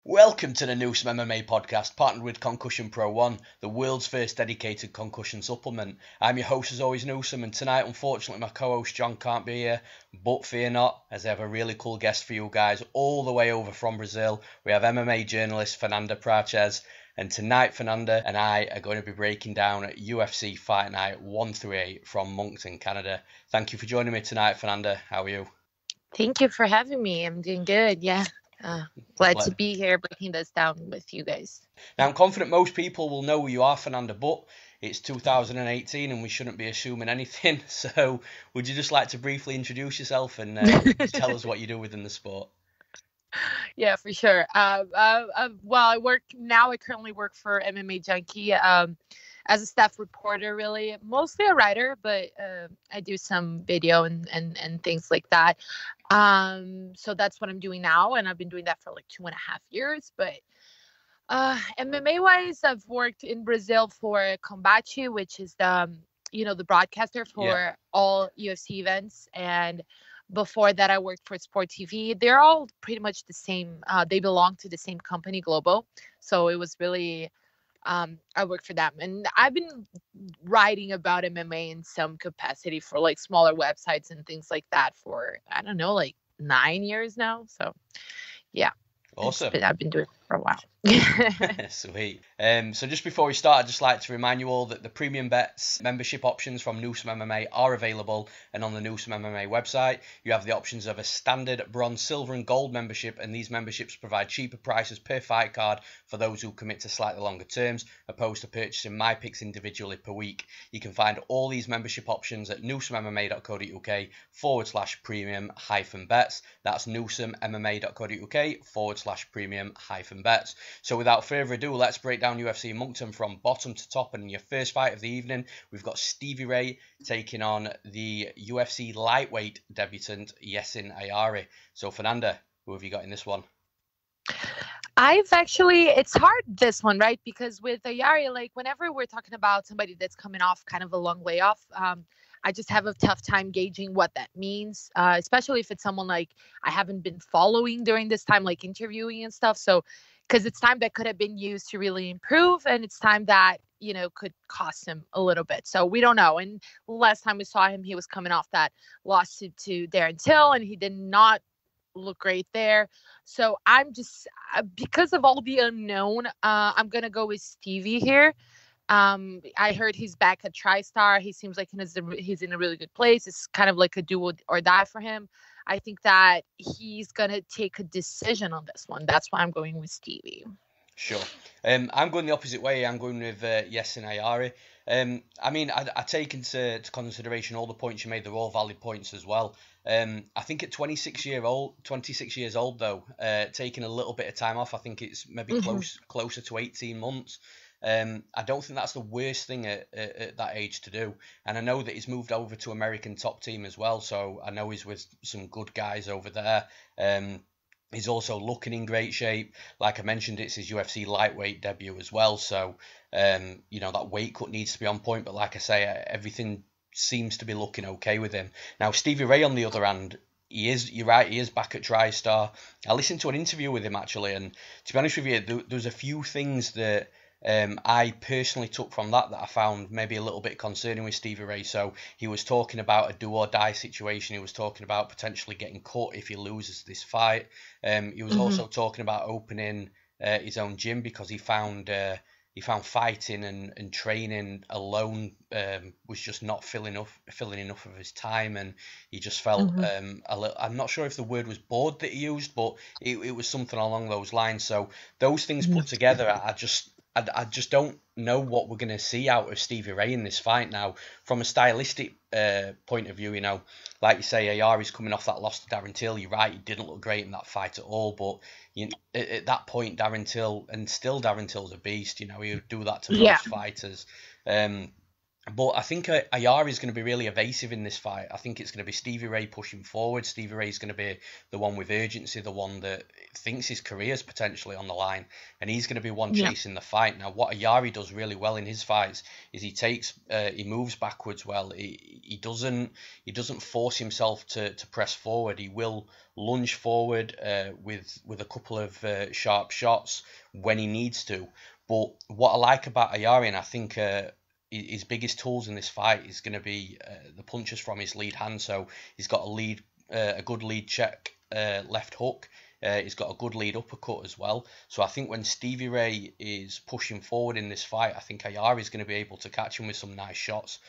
Welcome to the Newsome MMA podcast, partnered with Concussion Pro 1, the world's first dedicated concussion supplement. I'm your host as always, Newsome, and tonight, unfortunately, my co-host John can't be here, but fear not, as I have a really cool guest for you guys, all the way over from Brazil. We have MMA journalist Fernanda Prates, and tonight Fernanda and I are going to be breaking down UFC Fight Night 138 from Moncton, Canada. Thank you for joining me tonight, Fernanda. How are you? Thank you for having me. I'm doing good, yeah. Glad to be here breaking this down with you guys. Now, I'm confident most people will know who you are, Fernanda, but it's 2018 and we shouldn't be assuming anything. So would you just like to briefly introduce yourself and tell us what you do within the sport? Yeah, for sure. Well, I currently work for MMA Junkie as a staff reporter, really. Mostly a writer, but I do some video and things like that. So that's what I'm doing now, and I've been doing that for like 2.5 years. But MMA wise, I've worked in Brazil for Combate, which is the broadcaster for all UFC events, and before that I worked for Sport TV. They're all pretty much the same. They belong to the same company, Global. So it was really I worked for them, and I've been writing about MMA in some capacity for like smaller websites and things like that for, I don't know, like 9 years now. So yeah. Awesome. I've been doing it for a while. Sweet. So just before we start, I'd just like to remind you all that the premium bets membership options from Newsome MMA are available, and on the Newsome MMA website you have the options of a standard, bronze, silver and gold membership, and these memberships provide cheaper prices per fight card for those who commit to slightly longer terms, opposed to purchasing my picks individually per week. You can find all these membership options at newsomemma.co.uk/premium-bets. That's newsomemma.co.uk/premium-bets. So without further ado, let's break down UFC Moncton from bottom to top. And in your first fight of the evening, we've got Stevie Ray taking on the UFC lightweight debutant Jessin Ayari. So Fernanda, who have you got in this one? It's hard, this one, right? Because with Ayari, like whenever we're talking about somebody that's coming off kind of a long layoff, I just have a tough time gauging what that means, especially if it's someone like I haven't been following during this time, like interviewing and stuff. So, because it's time that could have been used to really improve, and it's time that, could cost him a little bit. So we don't know. And last time we saw him, he was coming off that loss to Darren Till, and he did not look great there. So I'm just, because of all the unknown, I'm going to go with Stevie here. I heard he's back at TriStar. He seems like he's in a really good place. It's kind of like a do or die for him. I think that he's going to take a decision on this one. That's why I'm going with Stevie. Sure. I'm going the opposite way. I'm going with Jessin Ayari. I take into consideration all the points you made. They're all valid points as well. I think at 26 years old though, taking a little bit of time off, I think it's maybe closer to 18 months. I don't think that's the worst thing at that age to do. And I know that he's moved over to American Top Team as well, so I know he's with some good guys over there. He's also looking in great shape. Like I mentioned, it's his UFC lightweight debut as well, so that weight cut needs to be on point. But like I say, everything seems to be looking okay with him. Now, Stevie Ray, on the other hand, you're right, he is back at TriStar. I listened to an interview with him actually, and to be honest with you, there's a few things that I personally took from that I found maybe a little bit concerning with Stevie Ray. So he was talking about a do or die situation. He was talking about potentially getting cut if he loses this fight. He was also talking about opening his own gym because he found fighting and training alone was just not filling enough of his time, and he just felt a little. I'm not sure if the word was bored that he used, but it was something along those lines. So those things put together, I just don't know what we're going to see out of Stevie Ray in this fight now. From a stylistic point of view, like you say, Ayari's coming off that loss to Darren Till. You're right, he didn't look great in that fight at all. But at that point, Darren Till's a beast. He would do that to most fighters. But I think Ayari is going to be really evasive in this fight. I think it's going to be Stevie Ray pushing forward. Stevie Ray is going to be the one with urgency, the one that thinks his career is potentially on the line, and he's going to be one Yeah. chasing the fight. Now, what Ayari does really well in his fights is he moves backwards well. He doesn't force himself to press forward. He will lunge forward with a couple of sharp shots when he needs to. But what I like about Ayari, and I think his biggest tools in this fight is going to be the punches from his lead hand. So he's got a good lead check left hook. He's got a good lead uppercut as well. So I think when Stevie Ray is pushing forward in this fight, I think Ayari is going to be able to catch him with some nice shots.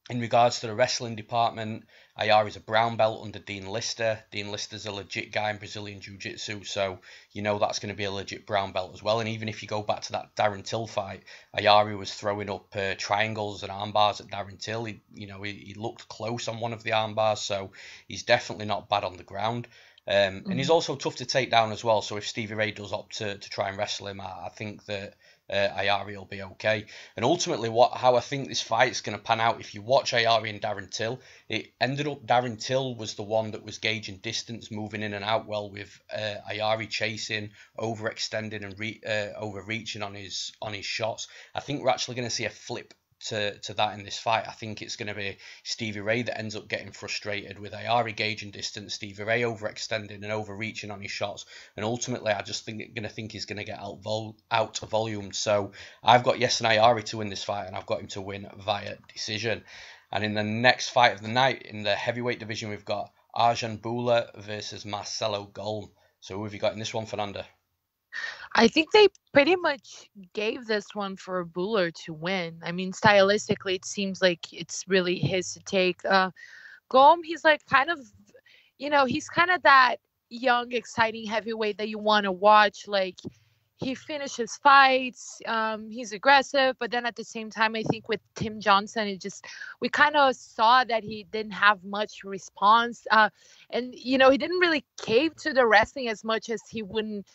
In regards to the wrestling department, Ayari's a brown belt under Dean Lister. Dean Lister's a legit guy in Brazilian Jiu-Jitsu, so you know that's going to be a legit brown belt as well. And even if you go back to that Darren Till fight, Ayari was throwing up triangles and arm bars at Darren Till. He looked close on one of the arm bars, so he's definitely not bad on the ground. And he's also tough to take down as well. So if Stevie Ray does opt to try and wrestle him, I think that Ayari will be okay. And ultimately, how I think this fight is going to pan out, if you watch Ayari and Darren Till, it ended up Darren Till was the one that was gauging distance, moving in and out well, with Ayari chasing, overextending and overreaching on his shots. I think we're actually going to see a flip to that in this fight. I think it's going to be Stevie Ray that ends up getting frustrated with Ayari gauging distance, Stevie Ray overextending and overreaching on his shots, and ultimately I just think he's going to get out volumed. So I've got Jessin Ayari to win this fight, and I've got him to win via decision. And in the next fight of the night, in the heavyweight division, we've got Arjan Bhullar versus Marcelo Golm. So who have you got in this one, Fernanda? I think they pretty much gave this one for Bhullar to win. I mean, stylistically, it seems like it's really his to take. Golm, he's like kind of, he's kind of that young, exciting heavyweight that you want to watch. Like, he finishes fights. He's aggressive, but then at the same time, I think with Tim Johnson, we kind of saw that he didn't have much response. And he didn't really cave to the wrestling as much as he wouldn't.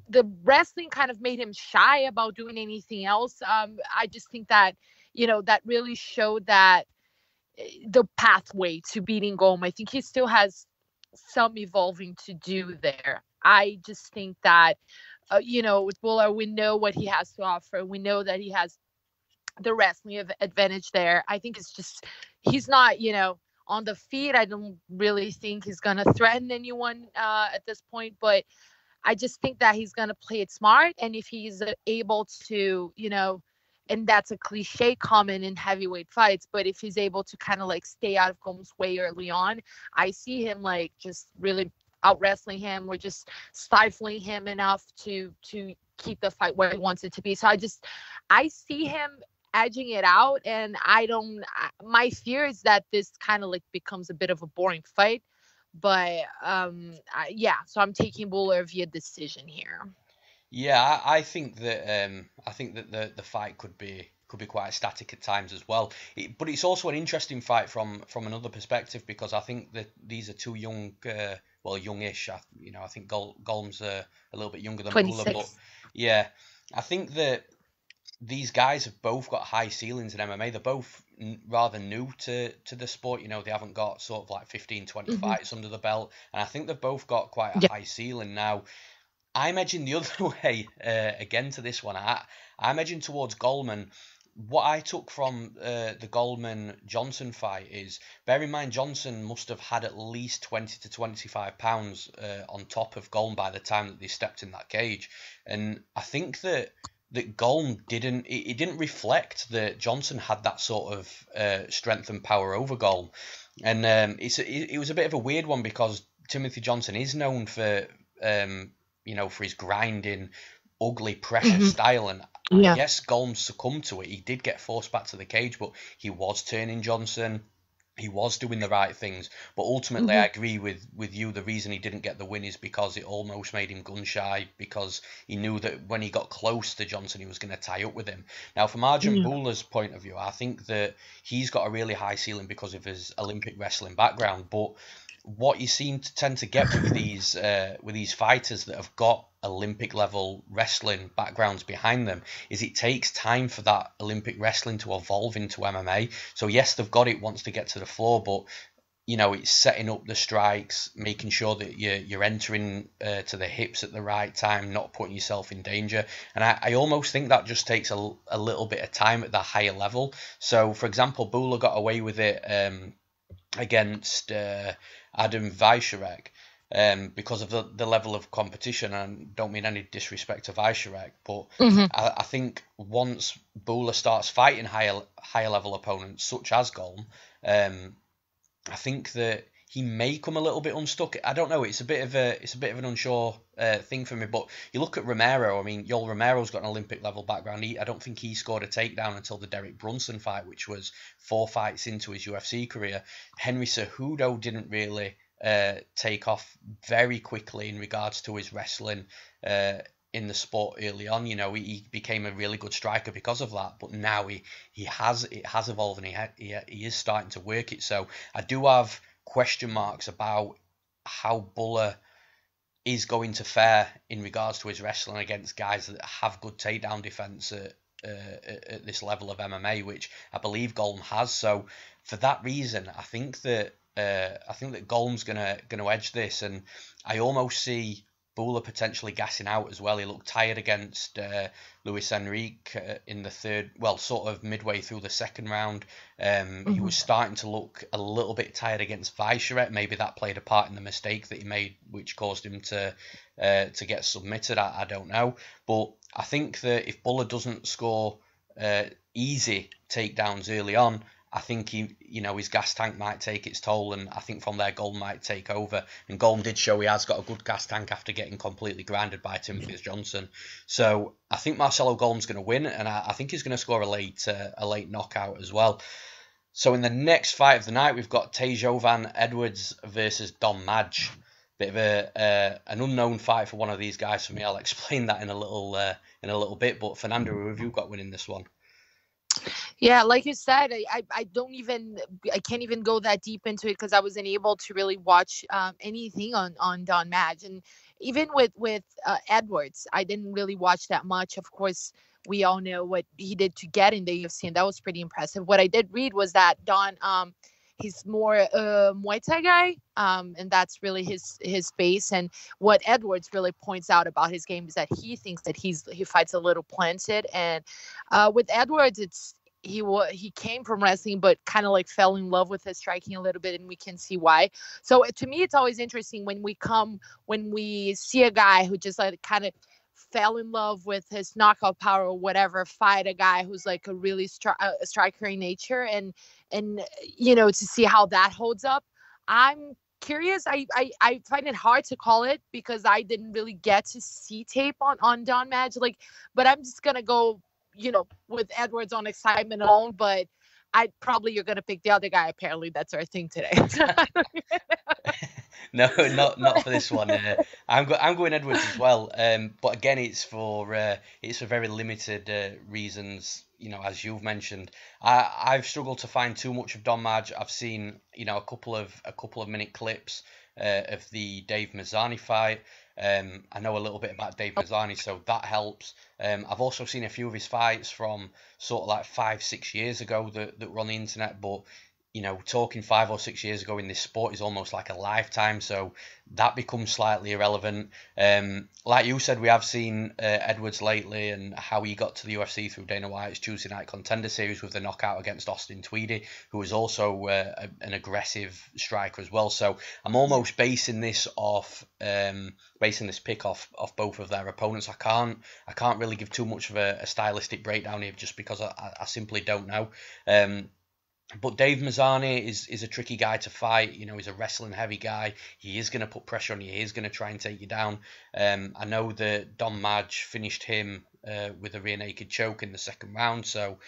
The wrestling kind of made him shy about doing anything else. I just think that, that really showed that the pathway to beating Golm. I think he still has some evolving to do there. I just think that, with Bhullar, we know what he has to offer. We know that he has the wrestling advantage there. I think it's just, he's not, on the feet. I don't really think he's going to threaten anyone at this point, but I just think that he's going to play it smart. And if he's able to, and that's a cliche comment in heavyweight fights, but if he's able to kind of like stay out of Golm's way early on, I see him like just really out wrestling him or just stifling him enough to keep the fight where he wants it to be. So I see him edging it out, and my fear is that this kind of like becomes a bit of a boring fight, but so I'm taking Bhullar via decision here. Yeah, I think that the fight could be quite static at times as well. But it's also an interesting fight from another perspective, because I think that these are two young, youngish. I think Golm's a little bit younger than Bhullar, but yeah, I think that these guys have both got high ceilings in MMA. They're both rather new to the sport. They haven't got sort of like 15, 20 fights under the belt. And I think they've both got quite a high ceiling. Now, I'm edging the other way again to this one. I'm edging towards Golm. And what I took from the Goldman-Johnson fight is, bear in mind, Johnson must have had at least 20 to 25 pounds on top of Golm by the time that they stepped in that cage. And I think that Golm didn't reflect that Johnson had that sort of strength and power over Golm. And it was a bit of a weird one, because Timothy Johnson is known for for his grinding, ugly pressure style, and yes, Golm succumbed to it. He did get forced back to the cage, but he was turning Johnson. He was doing the right things, but ultimately I agree with you. The reason he didn't get the win is because it almost made him gun shy, because he knew that when he got close to Johnson, he was going to tie up with him. Now, from Arjan Bhullar's point of view, I think that he's got a really high ceiling because of his Olympic wrestling background, but what you seem to tend to get with these fighters that have got Olympic level wrestling backgrounds behind them is it takes time for that Olympic wrestling to evolve into MMA. So yes, they've got it once they get to the floor, but it's setting up the strikes, making sure that you're entering to the hips at the right time, not putting yourself in danger. And I almost think that just takes a little bit of time at the higher level. So, for example, Bhullar got away with it against Adam Vaisharek because of the level of competition. And don't mean any disrespect to Vaisharek, but I think once Bhullar starts fighting higher level opponents such as Golm, I think that he may come a little bit unstuck. I don't know. It's a bit of an unsure thing for me. But you look at Romero. I mean, Yoel Romero's got an Olympic level background. I don't think he scored a takedown until the Derek Brunson fight, which was 4 fights into his UFC career. Henry Cejudo didn't really take off very quickly in regards to his wrestling in the sport early on. He became a really good striker because of that, but now it has evolved, and he is starting to work it. So I do have question marks about how Bhullar is going to fare in regards to his wrestling against guys that have good takedown defense at this level of MMA, which I believe Golm has. So for that reason, I think that Golm's gonna edge this, and I almost see Bhullar potentially gassing out as well. He looked tired against Luis Enrique in the third, sort of midway through the second round. He was starting to look a little bit tired against Vaisharek. Maybe that played a part in the mistake that he made, which caused him to get submitted. I don't know. But I think that if Bhullar doesn't score easy takedowns early on, I think his gas tank might take its toll, and I think from there Golm might take over. And Golm did show he has got a good gas tank after getting completely grounded by Timothy Johnson. So I think Marcelo Golm's going to win, and I think he's going to score a late knockout as well. So in the next fight of the night, we've got Tejovan Edwards versus Don Madge. Bit of an unknown fight for one of these guys for me. I'll explain that in a little bit. But Fernanda, who have you got winning this one? Yeah, like you said, I can't even go that deep into it because I wasn't able to really watch anything on Don Madge, and even with Edwards, I didn't really watch that much. Of course, we all know what he did to get in the UFC, and that was pretty impressive. What I did read was that Don, he's more Muay Thai guy, and that's really his base. And what Edwards really points out about his game is that he thinks that he fights a little planted, and with Edwards, he came from wrestling, but kind of like fell in love with his striking a little bit, and we can see why. So to me, it's always interesting when we see a guy who just like kind of fell in love with his knockout power or whatever, fight a guy who's like a really striker in nature, and to see how that holds up. I'm curious. I find it hard to call it because I didn't really get to see tape on Don Madge, but I'm just gonna go with Edwards on excitement alone, but you're going to pick the other guy. Apparently that's our thing today. No, not for this one. I'm going Edwards as well. But again, it's for very limited reasons. As you've mentioned, I've struggled to find too much of Don Madge. I've seen a couple of minute clips of the Dave Mazzani fight. I know a little bit about Dave Mazzani, so that helps. I've also seen a few of his fights from sort of like 5-6 years ago that were on the internet, but talking 5 or 6 years ago in this sport is almost like a lifetime, so that becomes slightly irrelevant. Like you said, we have seen Edwards lately and how he got to the UFC through Dana White's Tuesday Night Contender Series with the knockout against Austin Tweedy, who is also an aggressive striker as well. So I'm almost basing this pick off both of their opponents. I can't really give too much of a stylistic breakdown here just because I simply don't know. But Dave Mazzani is a tricky guy to fight. He's a wrestling heavy guy. He is going to put pressure on you. He is going to try and take you down. I know that Don Madge finished him with a rear naked choke in the second round. So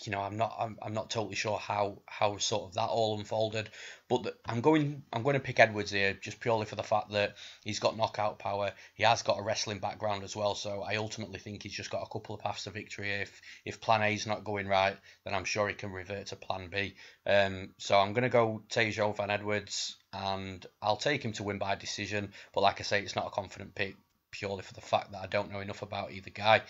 I'm not totally sure how sort of that all unfolded, but I'm going to pick Edwards here just purely for the fact that he's got knockout power. He has got a wrestling background as well, so I ultimately think he's just got a couple of paths to victory. If Plan A is not going right, then I'm sure he can revert to Plan B. So I'm going to go Tejo Van Edwards, and I'll take him to win by decision. But like I say, it's not a confident pick purely for the fact that I don't know enough about either guy.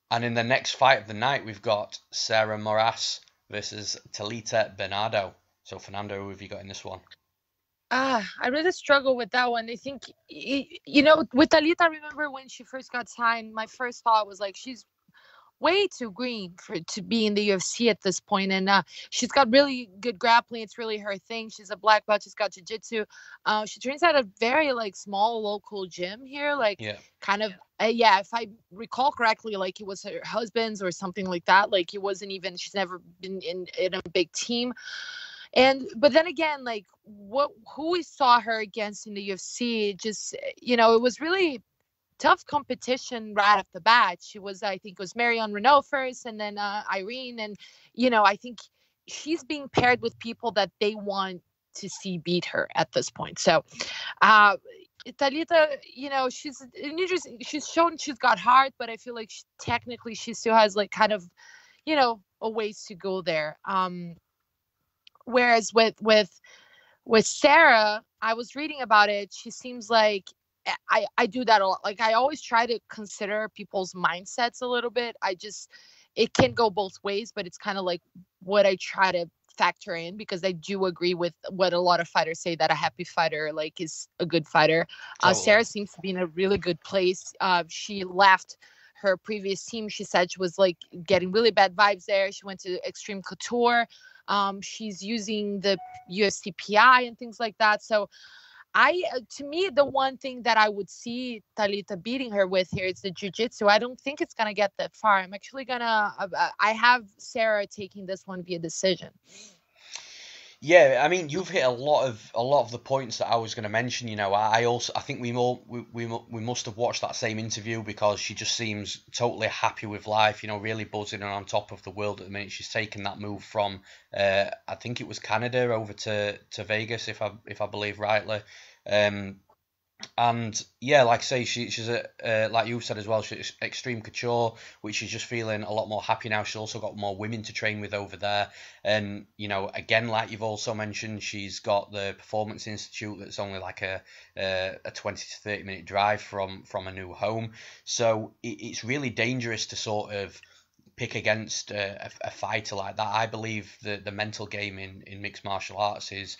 And in the next fight of the night, we've got Sarah Moras versus Talita Bernardo. So, Fernando, who have you got in this one? I really struggle with that one. I think, with Talita, I remember when she first got signed, my first thought was like, she's way too green to be in the UFC at this point. And she's got really good grappling. It's really her thing. She's a black belt. She's got jiu-jitsu. She trains at a very small local gym here. Kind of, if I recall correctly, it was her husband's or something like that. It wasn't even, she's never been in a big team. But then again, who we saw her against in the UFC, just, it was really tough competition right off the bat. She was, I think it was Marion Renault first, and then Irene. And, I think she's being paired with people that they want to see beat her at this point. So, Talita, she's shown she's got heart, but I feel like technically she still has kind of, a ways to go there. Whereas with Sarah, I was reading about it. She seems like, I do that a lot. I always try to consider people's mindsets a little bit. It can go both ways, but it's kind of what I try to factor in, because I do agree with what a lot of fighters say, that a happy fighter is a good fighter. Totally. Sarah seems to be in a really good place. She left her previous team. She said she was getting really bad vibes there. She went to Extreme Couture. She's using the UFC PI and things like that. So to me, the one thing that I would see Talita beating her with here is the jiu-jitsu. I don't think it's going to get that far. I'm actually going to, I have Sarah taking this one via decision. Yeah, I mean, you've hit a lot of the points that I was going to mention. I think we must have watched that same interview, because she just seems totally happy with life. Really buzzing and on top of the world at the minute. She's taken that move from I think it was Canada over to Vegas, if I believe rightly. And yeah, like I say, she's like you said as well, she's Extreme Couture, which she's just feeling a lot more happy now. She's also got more women to train with over there, and again, like you've also mentioned, she's got the Performance Institute that's only a 20 to 30 minute drive from a new home. So it's really dangerous to sort of pick against a fighter like that. I believe the mental game in mixed martial arts is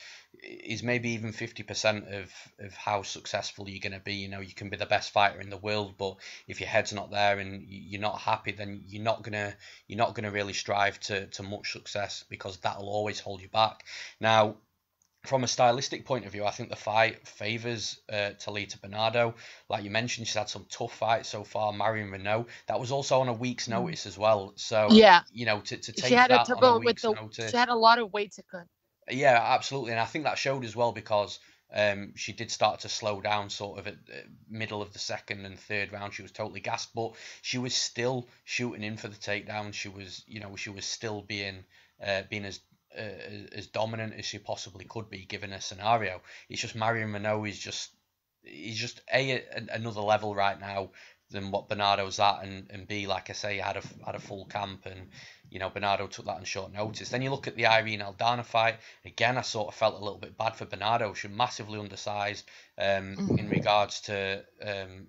maybe even 50% of how successful you're going to be. You can be the best fighter in the world, but if your head's not there and you're not happy, then you're not gonna really strive to much success, because that'll always hold you back. Now, from a stylistic point of view, I think the fight favours Talita Bernardo. Like you mentioned, she's had some tough fights so far. Marion Renault, that was also on a week's notice as well. So yeah, to take she had that on a week's notice, she had a lot of weight to cut. Yeah, absolutely, and I think that showed as well, because she did start to slow down sort of at the middle of the second and third round. She was totally gassed, but she was still shooting in for the takedown. She was still being as dominant as she possibly could be given a scenario. It's just Marion Renault is just another level right now than what Bernardo's at, and B, like I say, had a full camp, and Bernardo took that on short notice. Then you look at the Irene Aldana fight. Again, I sort of felt a little bit bad for Bernardo. She was massively undersized in regards to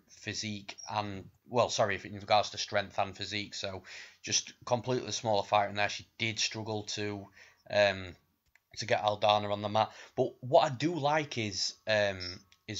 physique and, in regards to strength and physique. So just completely smaller fighter in there. She did struggle to get Aldana on the mat. But what I do like is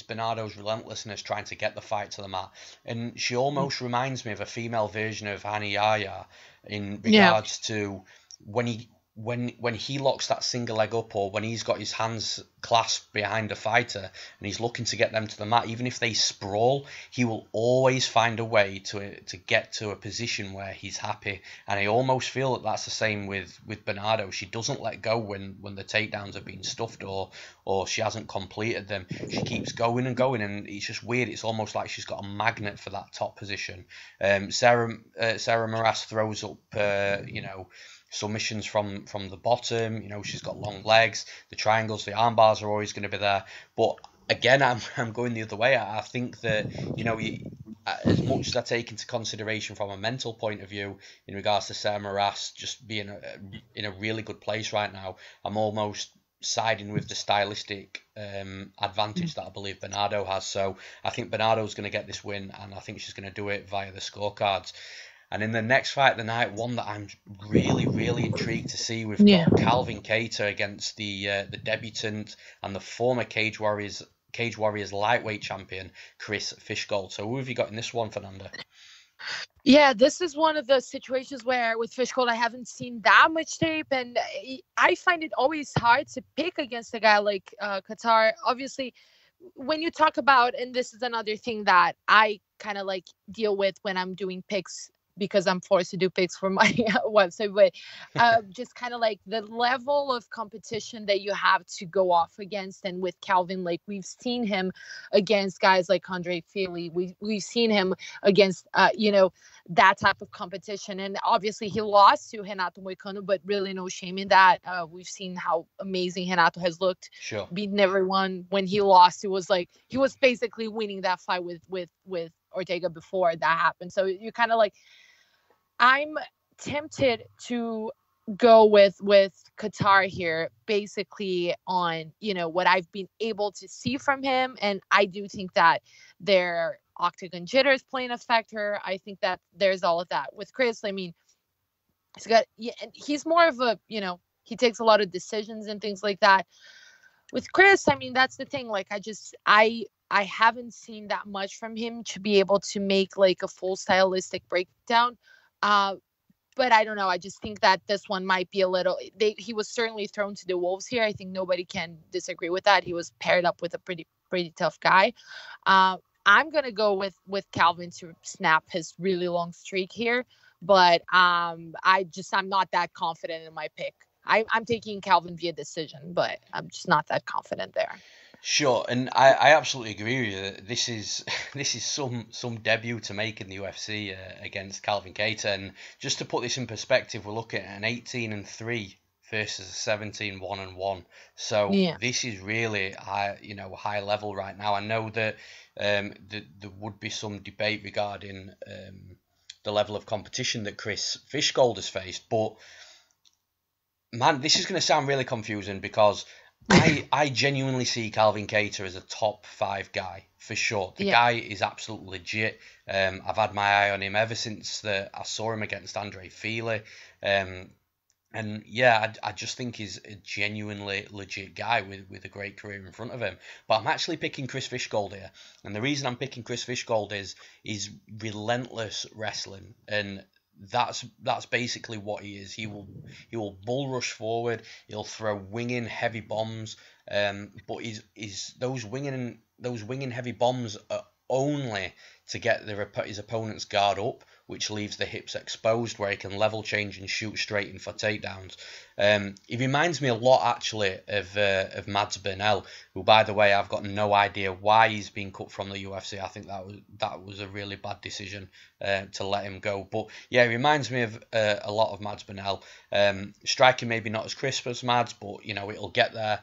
Bernardo's relentlessness trying to get the fight to the mat. And she almost reminds me of a female version of Hani Yahya in regards to when he locks that single leg up, or when he's got his hands clasped behind a fighter and he's looking to get them to the mat, even if they sprawl, he will always find a way to get to a position where he's happy. And I almost feel that that's the same with Bernardo. She doesn't let go when the takedowns are being stuffed or she hasn't completed them. She keeps going and going, and it's just weird. It's almost like she's got a magnet for that top position. Sarah Moras throws up submissions from the bottom. You know, she's got long legs. The triangles, the arm bars are always going to be there. But again, I'm going the other way. I think that, you know, as much as I take into consideration from a mental point of view in regards to Sarah Moras just being in a really good place right now, I'm almost siding with the stylistic advantage that I believe Bernardo has. So I think Bernardo's going to get this win, and I think she's going to do it via the scorecards. And in the next fight of the night, one that I'm really, really intrigued to see, we've got Calvin Kattar against the debutant and the former Cage Warriors lightweight champion, Chris Fishgold. So who have you got in this one, Fernanda? Yeah, this is one of the situations where with Fishgold, I haven't seen that much tape, and I find it always hard to pick against a guy like Kattar. Obviously, when you talk about, and this is another thing that I kind of like deal with when I'm doing picks, because I'm forced to do picks for my website, but just kind of like the level of competition that you have to go off against. And with Calvin, like we've seen him against guys like Andre Feely. We've seen him against, you know, that type of competition. And obviously he lost to Renato Moicano, but really no shame in that. We've seen how amazing Renato has looked, beating everyone. When he lost, it was like he was basically winning that fight with Ortega before that happened. So you kind of like, I'm tempted to go with Kattar here, basically on, you know, what I've been able to see from him. And I do think that their octagon jitters playing a factor. I think that there's all of that. With Chris, I mean, he's more of a, you know, he takes a lot of decisions and things like that. With Chris, I mean, that's the thing. Like, I haven't seen that much from him to be able to make like a full stylistic breakdown. But I don't know. I just think that this one might be a little. He was certainly thrown to the wolves here. I think nobody can disagree with that. He was paired up with a pretty tough guy. I'm gonna go with Calvin to snap his really long streak here, but I'm not that confident in my pick. I'm taking Calvin via decision, but I'm just not that confident there. Sure, and I absolutely agree with you. This is some debut to make in the UFC against Calvin Kattar. And just to put this in perspective, we're looking at an 18-3 versus a 17-1-1. So this is really high level right now. I know that there would be some debate regarding the level of competition that Chris Fishgold has faced, but man, this is going to sound really confusing because I genuinely see Calvin Kattar as a top 5 guy, for sure. The guy is absolutely legit. I've had my eye on him ever since I saw him against Andre Feely. And yeah, I just think he's a genuinely legit guy with a great career in front of him. But I'm actually picking Chris Fishgold here. And the reason I'm picking Chris Fishgold is relentless wrestling. And that's basically what he is. He will bull rush forward. He'll throw winging heavy bombs. But those winging heavy bombs are only to get his opponent's guard up, which leaves the hips exposed, where he can level change and shoot straight in for takedowns. He reminds me a lot, actually, of Mads Bernal, who, by the way, I've got no idea why he's been cut from the UFC. I think that was a really bad decision to let him go. But yeah, he reminds me of a lot of Mads Bernal. Striking maybe not as crisp as Mads, but you know it'll get there.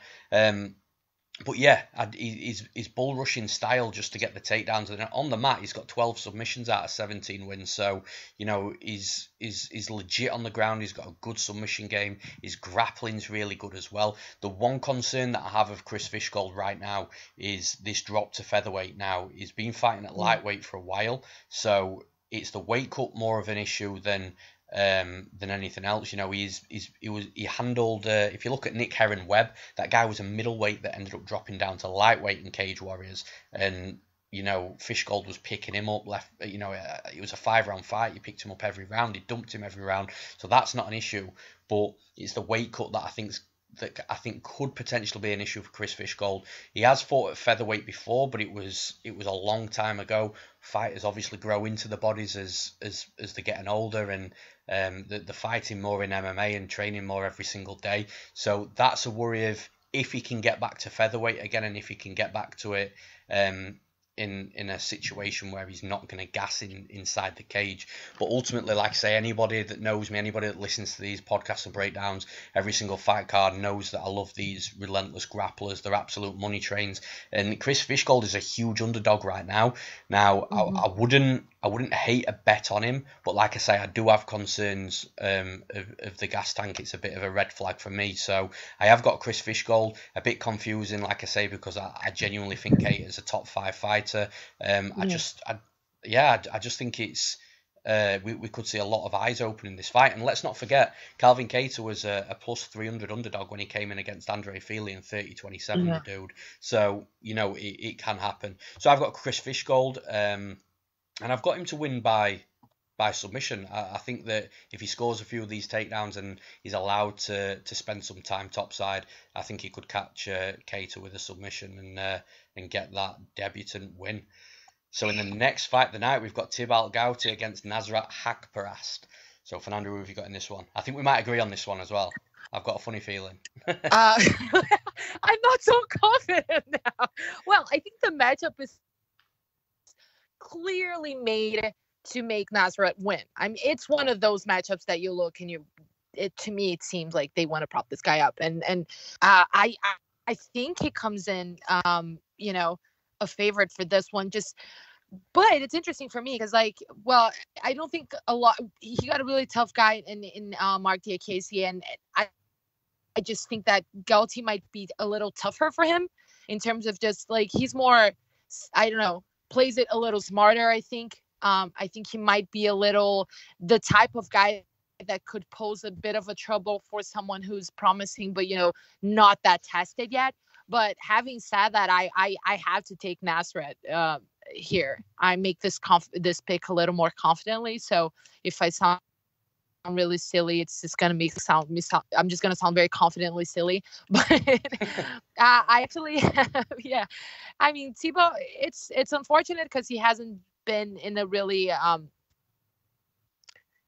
But yeah, his bull rushing style just to get the takedowns, and on the mat he's got 12 submissions out of 17 wins. So you know he's legit on the ground. He's got a good submission game. His grappling's really good as well. The one concern that I have of Chris Fishgold right now is this drop to featherweight. Now he's been fighting at lightweight for a while, so it's the weight cut more of an issue than anything else. You know, he handled. If you look at Nick Heron-Webb, that guy was a middleweight that ended up dropping down to lightweight in Cage Warriors, and you know Fishgold was picking him up. You know, it was a 5-round fight. He picked him up every round. He dumped him every round. So that's not an issue. But it's the weight cut that I think could potentially be an issue for Chris Fishgold. He has fought at featherweight before, but it was a long time ago. Fighters obviously grow into the bodies as they're getting older, and they're fighting more in MMA and training more every single day. So that's a worry of if he can get back to featherweight again, and if he can get back to it in a situation where he's not going to gas inside the cage. But ultimately, like I say, anybody that knows me, anybody that listens to these podcasts and breakdowns, every single fight card knows that I love these relentless grapplers. They're absolute money trains. And Chris Fishgold is a huge underdog right now. Now, I wouldn't hate a bet on him, but like I say, I do have concerns of the gas tank. It's a bit of a red flag for me. So I have got Chris Fishgold. A bit confusing, like I say, because I genuinely think Kattar is a top 5 fighter. I just think it's we could see a lot of eyes open in this fight. And let's not forget, Calvin Kattar was a plus 300 underdog when he came in against Andre Fili in 30-27, the dude. So, it can happen. So I've got Chris Fishgold, and I've got him to win by submission. I think that if he scores a few of these takedowns and he's allowed to spend some time topside, I think he could catch Kattar with a submission and get that debutant win. So in the next fight of the night, we've got Thibault Gouti against Nasrat Haqparast. So Fernanda, who have you got in this one? I think we might agree on this one as well. I've got a funny feeling. I'm not so confident now. Well, I think the matchup is clearly made to make Nasrat win. I mean, it's one of those matchups that you look and to me, it seems like they want to prop this guy up. And I think he comes in, a favorite for this one. But it's interesting for me because, I don't think he got a really tough guy in Mark Diakese, and I just think that Gouti might be a little tougher for him in terms of just he's more, I don't know, plays it a little smarter, I think. I think he might be a little the type of guy that could pose a bit of a trouble for someone who's promising, but not that tested yet. But having said that, I have to take Nasrat here. I make this pick a little more confidently. So if I sound really silly, it's just gonna I'm just gonna sound very confidently silly. But I actually, yeah. I mean, Thibault, it's unfortunate because he hasn't been in a really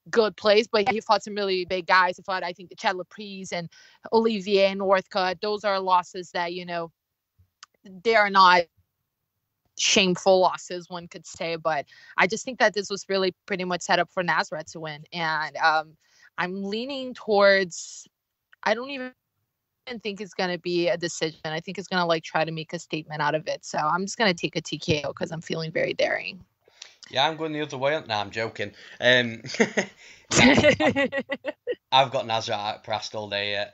good place, but he fought some really big guys. He fought, I think, Chad Laprise and Olivier Northcutt. Those are losses that, they are not shameful losses, one could say, but I just think that this was really pretty much set up for Nasrat to win. And I'm leaning towards, I don't even think it's going to be a decision. I think it's going to try to make a statement out of it. So I'm just going to take a TKO because I'm feeling very daring. Yeah, I'm going the other way. No, I'm joking. I've got Nasrat Haqparast all day.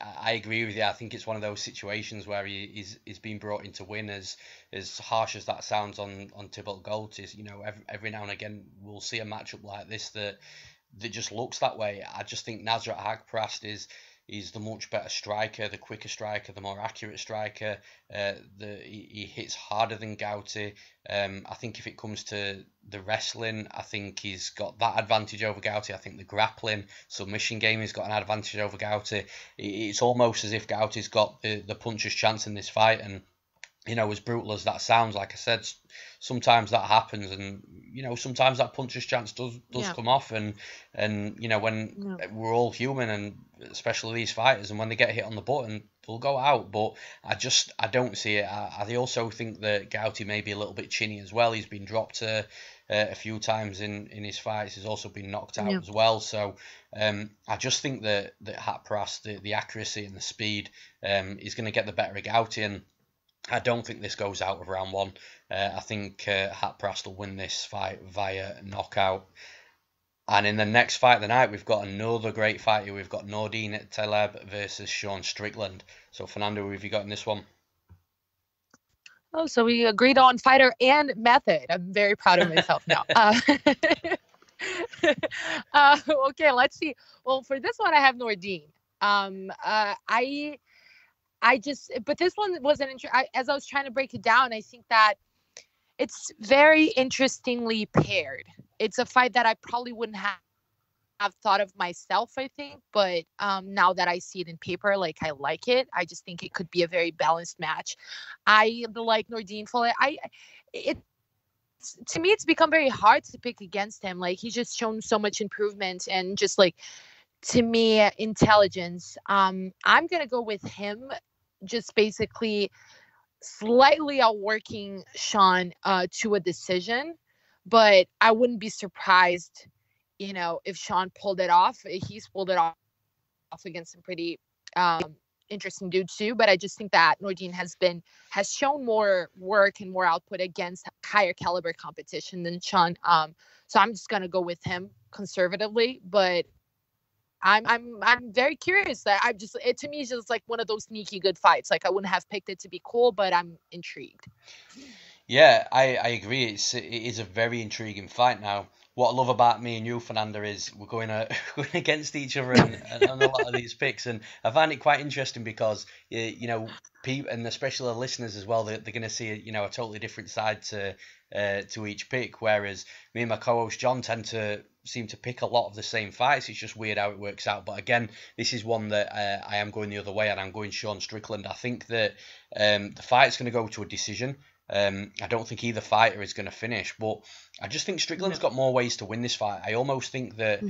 I agree with you. I think it's one of those situations where he's been brought in to win. As harsh as that sounds on Thibault Gouti, every now and again we'll see a matchup like this that just looks that way. I just think Nasrat Haqparast is the much better striker, the quicker striker, the more accurate striker. He hits harder than Gouti. I think if it comes to the wrestling, I think he's got that advantage over Gouti. I think the grappling, submission game, he's got an advantage over Gouti. It's almost as if Gauti's got the puncher's chance in this fight. And, as brutal as that sounds, like I said, sometimes that happens, and sometimes that puncher's chance does come off, and when we're all human, and especially these fighters, and when they get hit on the button, they'll go out. But I don't see it. I also think that Gouti may be a little bit chinny as well. He's been dropped a few times in his fights. He's also been knocked out as well. So I just think that Haqparast, the accuracy and the speed, is going to get the better of Gouti, and I don't think this goes out of round one. I think Haqparast will win this fight via knockout. And in the next fight of the night, we've got another great fight here. We've got Nordine Taleb versus Sean Strickland. So, Fernanda, who have you got in this one? Oh, so we agreed on fighter and method. I'm very proud of myself now. Okay, let's see. Well, for this one, I have Nordine. But this one wasn't as I was trying to break it down, I think that it's very interestingly paired. It's a fight that I probably wouldn't have thought of myself, I think, but now that I see it in paper, I like it. I just think it could be a very balanced match. I like Nordine fully. To me, it's become very hard to pick against him. He's just shown so much improvement and just to me, intelligence. I'm gonna go with him. Just basically, slightly outworking Sean to a decision, but I wouldn't be surprised, if Sean pulled it off. He's pulled it off against some pretty interesting dudes too. But I just think that Nordine has shown more work and more output against higher caliber competition than Sean. So I'm just gonna go with him conservatively, but I'm very curious. That to me it's just like one of those sneaky good fights. Like I wouldn't have picked it to be cool, but I'm intrigued. Yeah, I agree. It is a very intriguing fight. Now, what I love about me and you, Fernanda, is we're going against each other on a lot of these picks, and I find it quite interesting because people, and especially the listeners as well, they're going to see a totally different side to each pick. Whereas me and my co-host John tend to seem to pick a lot of the same fights. It's just weird how it works out. But again, this is one that I am going the other way, and I'm going Sean Strickland. I think that the fight's going to go to a decision. I don't think either fighter is going to finish, but I just think Strickland's got more ways to win this fight. I almost think that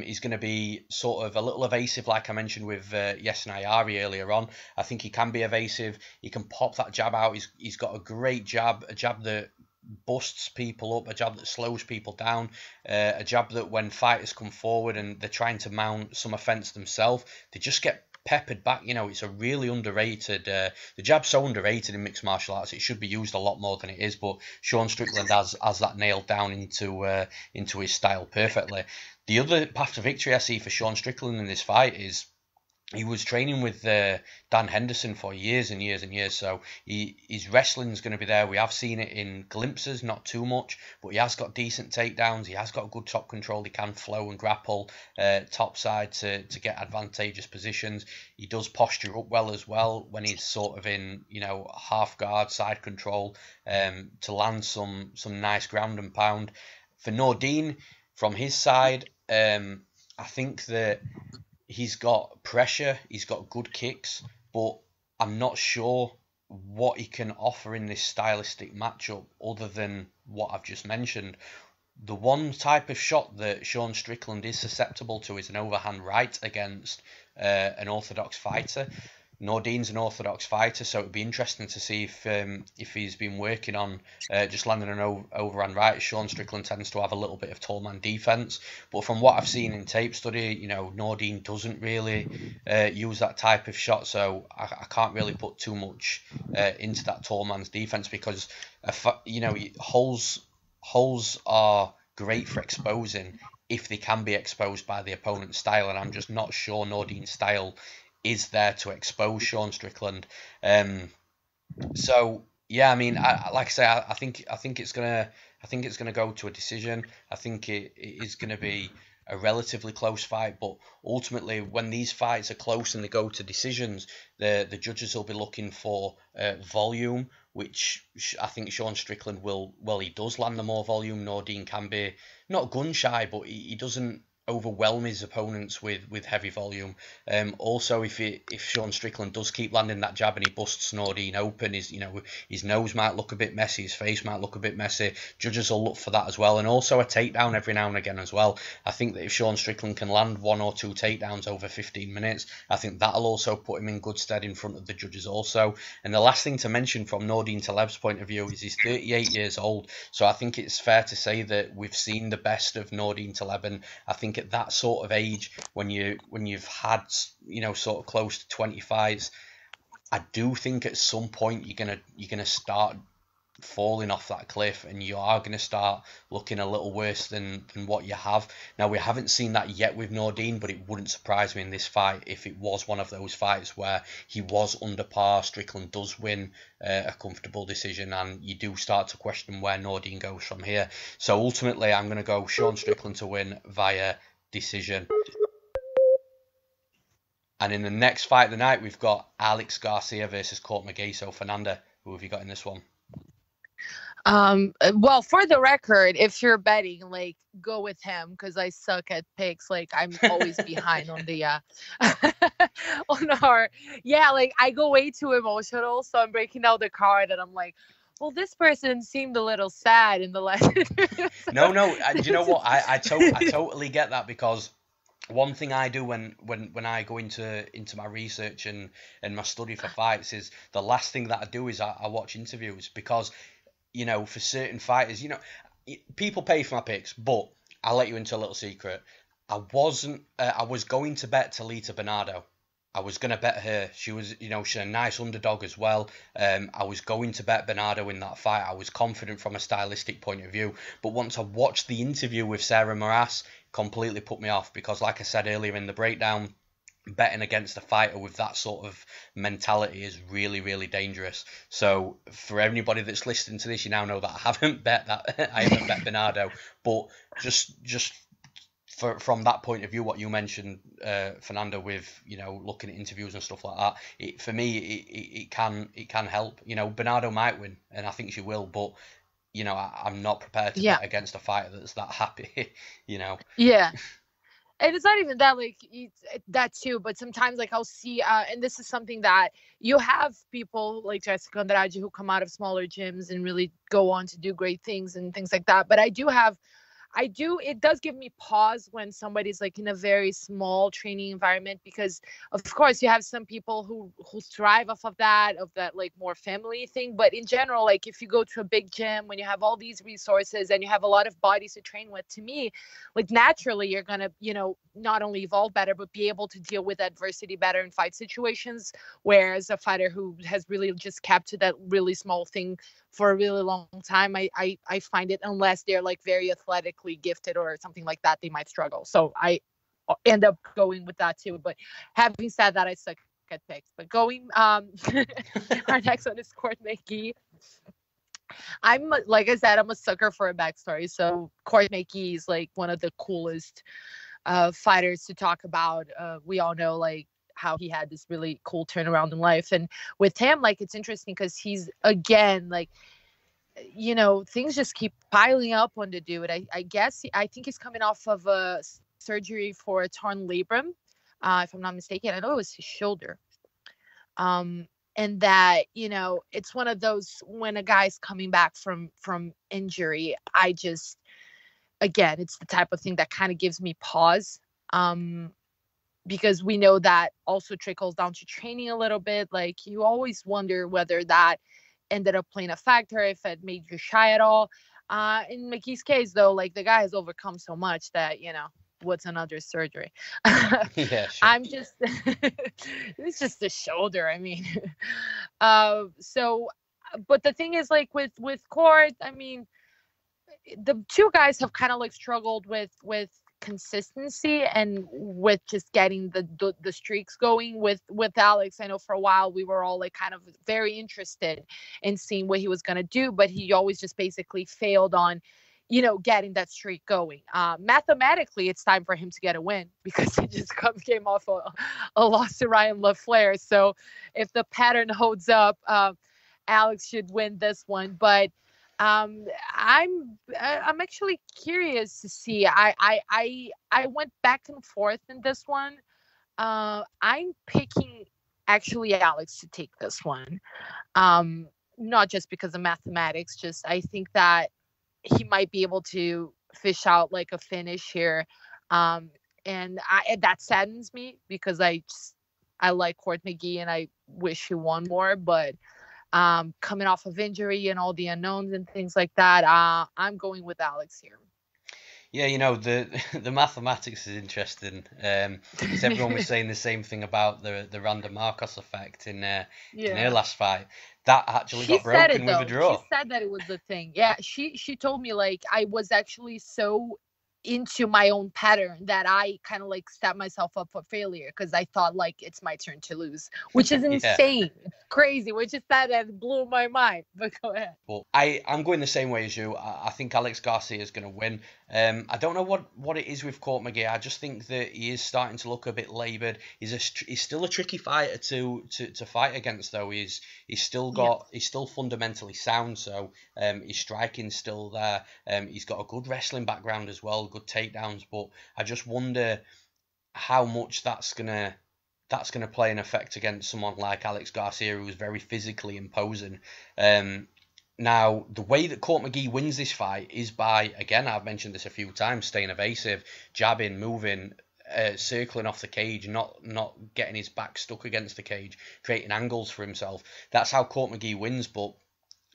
he's going to be sort of a little evasive, like I mentioned with Jessin Ayari earlier on. I think he can be evasive. He can pop that jab out. He's got a great jab, a jab that busts people up, a jab that slows people down, a jab that when fighters come forward and they're trying to mount some offense themselves, they just get peppered back. It's a really underrated, the jab's so underrated in mixed martial arts. It should be used a lot more than it is, but Sean Strickland has that nailed down into his style perfectly. The other path to victory I see for Sean Strickland in this fight is he was training with Dan Henderson for years and years and years, so his wrestling's going to be there. We have seen it in glimpses, not too much, but he has got decent takedowns. He has got good top control. He can flow and grapple top side to get advantageous positions. He does posture up well as well when he's sort of in half guard, side control, to land some nice ground and pound. For Nordine, from his side, I think that he's got pressure, he's got good kicks, but I'm not sure what he can offer in this stylistic matchup other than what I've just mentioned. The one type of shot that Sean Strickland is susceptible to is an overhand right against an orthodox fighter. Nordine's an orthodox fighter, so it'd be interesting to see if he's been working on just landing an overhand right. Sean Strickland tends to have a little bit of tall man defense, but from what I've seen in tape study, Nordine doesn't really use that type of shot, so I can't really put too much into that tall man's defense because holes are great for exposing if they can be exposed by the opponent's style, and I'm just not sure Nordine's style is there to expose Sean Strickland. So yeah, I mean, like I say, I think it's gonna go to a decision. I think it is gonna be a relatively close fight, but ultimately, when these fights are close and they go to decisions, the judges will be looking for volume, which I think Sean Strickland will. Well, he does land the more volume. Nordine can be not gun shy, but he doesn't overwhelm his opponents with heavy volume. Also, if Sean Strickland does keep landing that jab and he busts Nordine open, his nose might look a bit messy, his face might look a bit messy. Judges will look for that as well, and also a takedown every now and again as well. I think that if Sean Strickland can land 1 or 2 takedowns over 15 minutes, I think that'll also put him in good stead in front of the judges also. And the last thing to mention from Nordine Taleb's point of view is he's 38 years old, so I think it's fair to say that we've seen the best of Nordine Taleb, and I think at that sort of age, when you've had sort of close to 20 fights, I do think at some point you're gonna start falling off that cliff, and you are going to start looking a little worse than what you have. Now, we haven't seen that yet with Nordine, but it wouldn't surprise me in this fight if it was one of those fights where he was under par, Strickland does win a comfortable decision, and you do start to question where Nordine goes from here. So ultimately, I'm going to go Sean Strickland to win via decision. And in the next fight of the night, we've got Alex Garcia versus Court McGee. So Fernanda, who have you got in this one? Well, for the record, if you're betting, like, go with him because I suck at picks. Like, I'm always behind on the like, I go way too emotional, so I'm breaking out the card and I'm like, well, this person seemed a little sad in the last. No, you know what? I totally get that because one thing I do when I go into my research and my study for fights is the last thing that I do is I watch interviews, because for certain fighters, people pay for my picks, but I'll let you into a little secret. I was going to bet Talita Bernardo. I was going to bet her. She was, she's a nice underdog as well. I was going to bet Bernardo in that fight. I was confident from a stylistic point of view. But once I watched the interview with Sarah Moras, completely put me off, because like I said earlier in the breakdown, betting against a fighter with that sort of mentality is really, really dangerous. So for anybody that's listening to this, you now know that I haven't bet Bernardo, but just from that point of view, what you mentioned, Fernanda, with looking at interviews and stuff like that, for me it can help. Bernardo might win, and I think she will, but I'm not prepared to bet against a fighter that's that happy. Yeah. And it's not even that, like, that too, but sometimes, like, I'll see, and this is something that you have people like Jessica Andrade who come out of smaller gyms and really go on to do great things and things like that. But it does give me pause when somebody's like in a very small training environment, because of course you have some people who thrive off of that like more family thing. But in general, like if you go to a big gym, when you have all these resources and you have a lot of bodies to train with, to me, like naturally you're going to, not only evolve better, but be able to deal with adversity better in fight situations. Whereas a fighter who has really just kept to that really small thing for a really long time, I find it, unless they're like very athletically gifted or something like that, they might struggle. So I end up going with that too. But having said that, I suck at picks. But going, our next one is Court McGee. Like I said, I'm a sucker for a backstory. So Court McGee is like one of the coolest fighters to talk about. We all know like how he had this really cool turnaround in life, and with him, like, it's interesting because he's, again, like, things just keep piling up on the dude. I think he's coming off of a surgery for a torn labrum, if I'm not mistaken. I know it was his shoulder. And that, it's one of those, when a guy's coming back from injury, again, it's the type of thing that kind of gives me pause. Because we know that also trickles down to training a little bit. Like, you always wonder whether that ended up playing a factor, if it made you shy at all. In McGee's case, though, like, the guy has overcome so much that, what's another surgery? Yeah, sure. It's just the shoulder. I mean, but the thing is, like, with Court, I mean, the two guys have kind of like struggled with consistency and with just getting the streaks going. With Alex, I know for a while we were all like kind of very interested in seeing what he was going to do, but he always just basically failed on getting that streak going. Mathematically, it's time for him to get a win, because he just came off a loss to Ryan LaFleur. So if the pattern holds up, Alex should win this one. But I'm actually curious to see. I went back and forth in this one. I'm picking actually Alex to take this one. Not just because of mathematics, just I think that he might be able to fish out like a finish here. And that saddens me, because I like Court McGee and I wish he won more, but coming off of injury and all the unknowns and things like that, I'm going with Alex here. Yeah, the mathematics is interesting. Because everyone was saying the same thing about the Randa Marcos effect in her last fight. That actually got broken with a draw. She said that it was the thing. Yeah, she told me, like, I was actually so into my own pattern that I kind of like set myself up for failure, because I thought like it's my turn to lose, which is insane. It's crazy, which is that blew my mind. But go ahead. Well, I'm going the same way as you. I think Alex Garcia is going to win. I don't know what it is with Court McGee. I just think that he is starting to look a bit laboured. He's still a tricky fighter to fight against, though. He's still fundamentally sound, so his striking's still there. He's got a good wrestling background as well, good takedowns, but I just wonder how much that's gonna play an effect against someone like Alex Garcia, who's very physically imposing. Now, the way that Court McGee wins this fight is by, again, I've mentioned this a few times, staying evasive, jabbing, moving, circling off the cage, not getting his back stuck against the cage, creating angles for himself. That's how Court McGee wins, but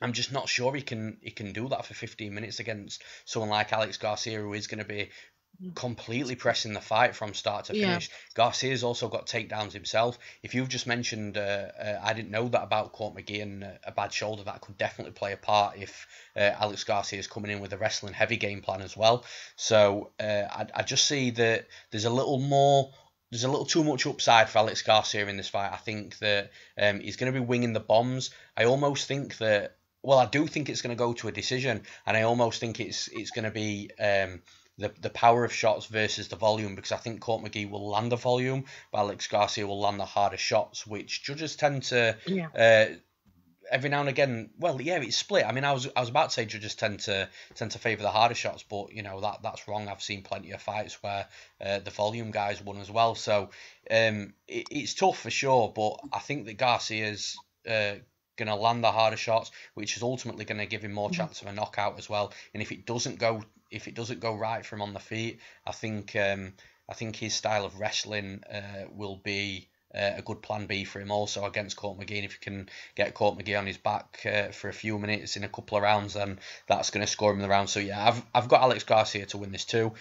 I'm just not sure he can do that for 15 minutes against someone like Alex Garcia, who is going to be completely pressing the fight from start to finish. Garcia's also got takedowns himself. If you've just mentioned, I didn't know that about Court McGee and a bad shoulder, that could definitely play a part if Alex Garcia is coming in with a wrestling heavy game plan as well. So I just see that there's a little too much upside for Alex Garcia in this fight. I think that he's going to be winging the bombs. I almost think that, well, I do think it's going to go to a decision, and I almost think it's going to be the power of shots versus the volume, because I think Court McGee will land the volume, but Alex Garcia will land the harder shots, which judges tend to every now and again. Well, yeah, it's split. I mean, I was about to say judges tend to favour the harder shots, but you know that's wrong. I've seen plenty of fights where the volume guys won as well. So it's tough for sure, but I think that Garcia's going to land the harder shots, which is ultimately going to give him more chance of a knockout as well. And if it doesn't go right for him on the feet, I think his style of wrestling will be a good plan B for him also against Court McGee. And if you can get Court McGee on his back for a few minutes in a couple of rounds, then that's going to score him in the round. So yeah, I've got Alex Garcia to win this too.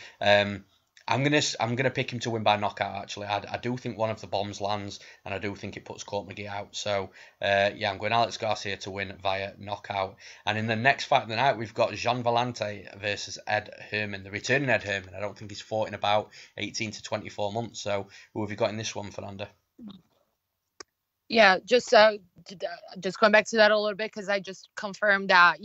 I'm gonna pick him to win by knockout. Actually, I do think one of the bombs lands, and I do think it puts Court McGee out. So yeah, I'm going Alex Garcia to win via knockout. And in the next fight of the night, we've got Gian Villante versus Ed Herman, the returning Ed Herman. I don't think he's fought in about 18 to 24 months. So who have you got in this one, Fernanda? Yeah, just going back to that a little bit, because I just confirmed that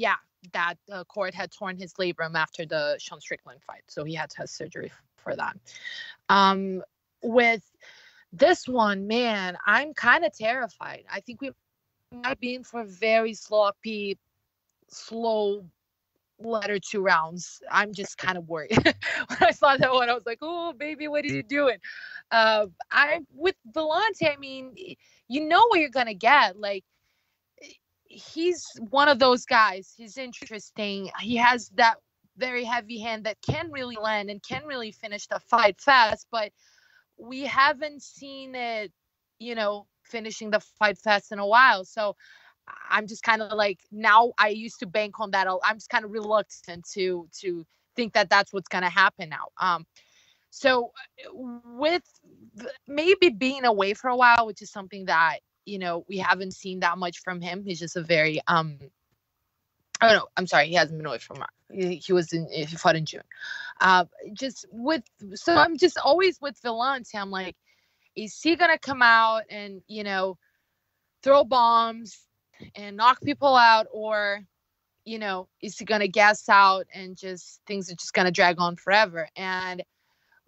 Court had torn his labrum after the Sean Strickland fight, so he had to have surgery for that. With this one, man, I'm kind of terrified. I think we might be in for a very slow letter 2 rounds. I'm just kind of worried. When I saw that one, I was like, oh baby, what is he doing? With Villante, I mean, you know what you're gonna get. Like, he's one of those guys. He's interesting. He has that very heavy hand that can really land and can really finish the fight fast, but we haven't seen it, finishing the fight fast in a while. So I'm just kind of like, now I used to bank on that. I'm just kind of reluctant to think that that's what's going to happen now. So with maybe being away for a while, which is something that, we haven't seen that much from him. He's just a very, oh no, I'm sorry. He hasn't been away from. He fought in June. I'm just always with Villante. I'm like, is he gonna come out and throw bombs and knock people out, or is he gonna gas out and just things are just gonna drag on forever? And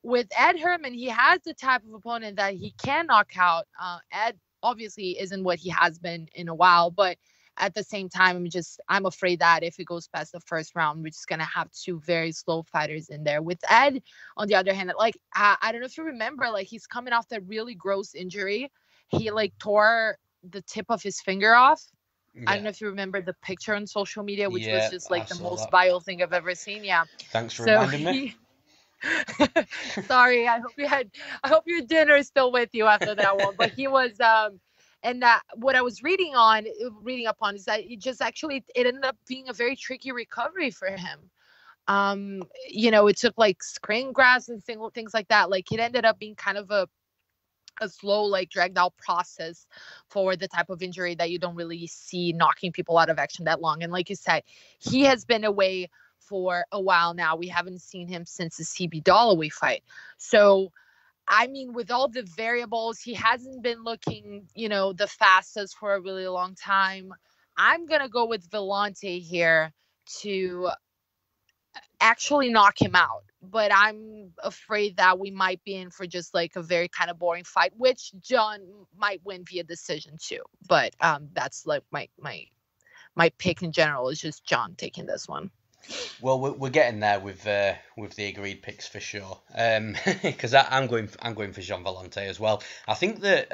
with Ed Herman, he has the type of opponent that he can knock out. Ed obviously isn't what he has been in a while, but at the same time, I'm afraid that if it goes past the first round, we're just going to have 2 very slow fighters in there. With Ed, on the other hand, like, I don't know if you remember, like, he's coming off that really gross injury. He, like, tore the tip of his finger off. Yeah. I don't know if you remember the picture on social media, which was just, like, the most vile thing I've ever seen. Yeah. Thanks for reminding me. Sorry, I hope your dinner is still with you after that one. But he was... And what I was reading upon is that it ended up being a very tricky recovery for him. It took like screen grass and things like that. Like, it ended up being kind of a slow, like, dragged out process for the type of injury that you don't really see knocking people out of action that long. And like you said, he has been away for a while now. We haven't seen him since the CB Dalloway fight. So, I mean, with all the variables, he hasn't been looking, the fastest for a really long time. I'm going to go with Villante here to actually knock him out. But I'm afraid that we might be in for just like a very kind of boring fight, which John might win via decision too. But that's like my pick in general is just John taking this one. Well, we're getting there with the agreed picks for sure. Because I'm going for Gian Villante as well. I think that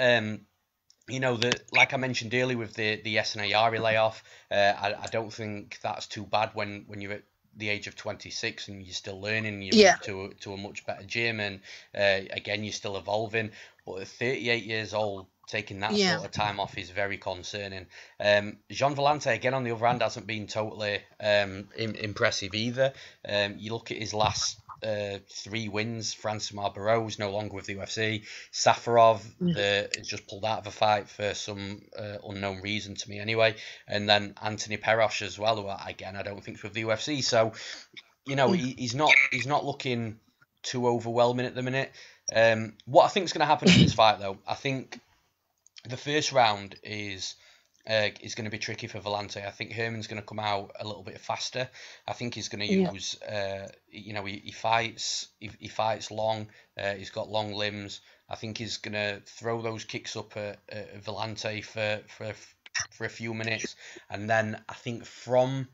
like I mentioned earlier with the Jessin Ayari layoff, I don't think that's too bad when you're at the age of 26 and you're still learning. You Yeah. move to a much better gym, and again, you're still evolving. But at 38 years old, taking that Yeah. sort of time off is very concerning. Gian Villante, again, on the other hand, hasn't been totally impressive either. You look at his last 3 wins. Francis Marlborough is no longer with the UFC. Safarov has just pulled out of a fight for some unknown reason to me anyway. And then Anthony Perosh as well, who again I don't think is with the UFC. So, you know, he's not looking too overwhelming at the minute. What I think is going to happen in this fight, though, I think the first round is going to be tricky for Villante. I think Herman's going to come out a little bit faster. I think he's going to use, you know, he fights long. He's got long limbs. I think he's going to throw those kicks up at Villante for a few minutes, and then I think from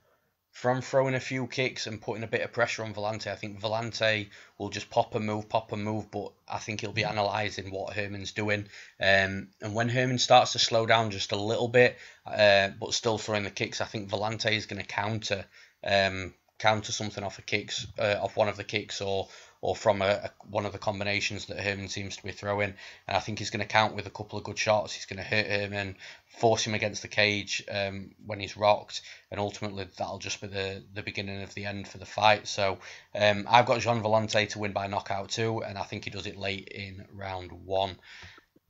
throwing a few kicks and putting a bit of pressure on Villante, I think Villante will just pop and move, but I think he'll be analysing what Herman's doing. And when Herman starts to slow down just a little bit, but still throwing the kicks, I think Villante is going to counter something off off one of the kicks, or from one of the combinations that Herman seems to be throwing. And I think he's going to count with a couple of good shots. He's going to hurt Herman, force him against the cage when he's rocked, and ultimately that'll just be the beginning of the end for the fight. So I've got Gian Villante to win by knockout too, and I think he does it late in round 1.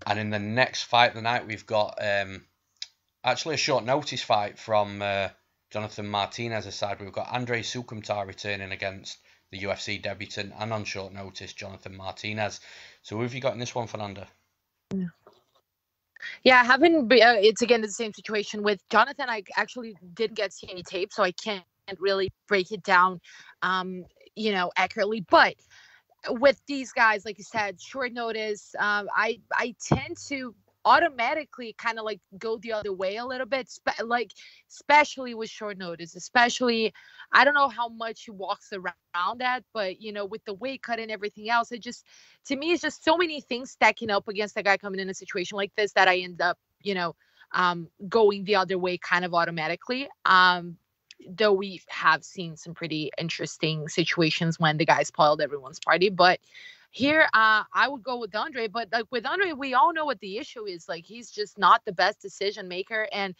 And in the next fight of the night, we've got actually a short notice fight from Jonathan Martinez aside. We've got Andre Soukhamthath returning against the UFC debutant, and on short notice, Jonathan Martinez. So who have you got in this one, Fernanda? Yeah, I haven't. It's again the same situation with Jonathan. I actually didn't get to see any tape, so I can't really break it down, you know, accurately. But with these guys, like you said, short notice. I tend to automatically kind of like go the other way a little bit, especially with short notice. Especially, I don't know how much he walks around at, but you know, with the weight cut and everything else, to me, it's just so many things stacking up against a guy coming in a situation like this that I end up, you know, going the other way kind of automatically. Though we have seen some pretty interesting situations when the guy spoiled everyone's party, but here, I would go with Andre. But like with Andre, we all know what the issue is. Like, he's just not the best decision maker, and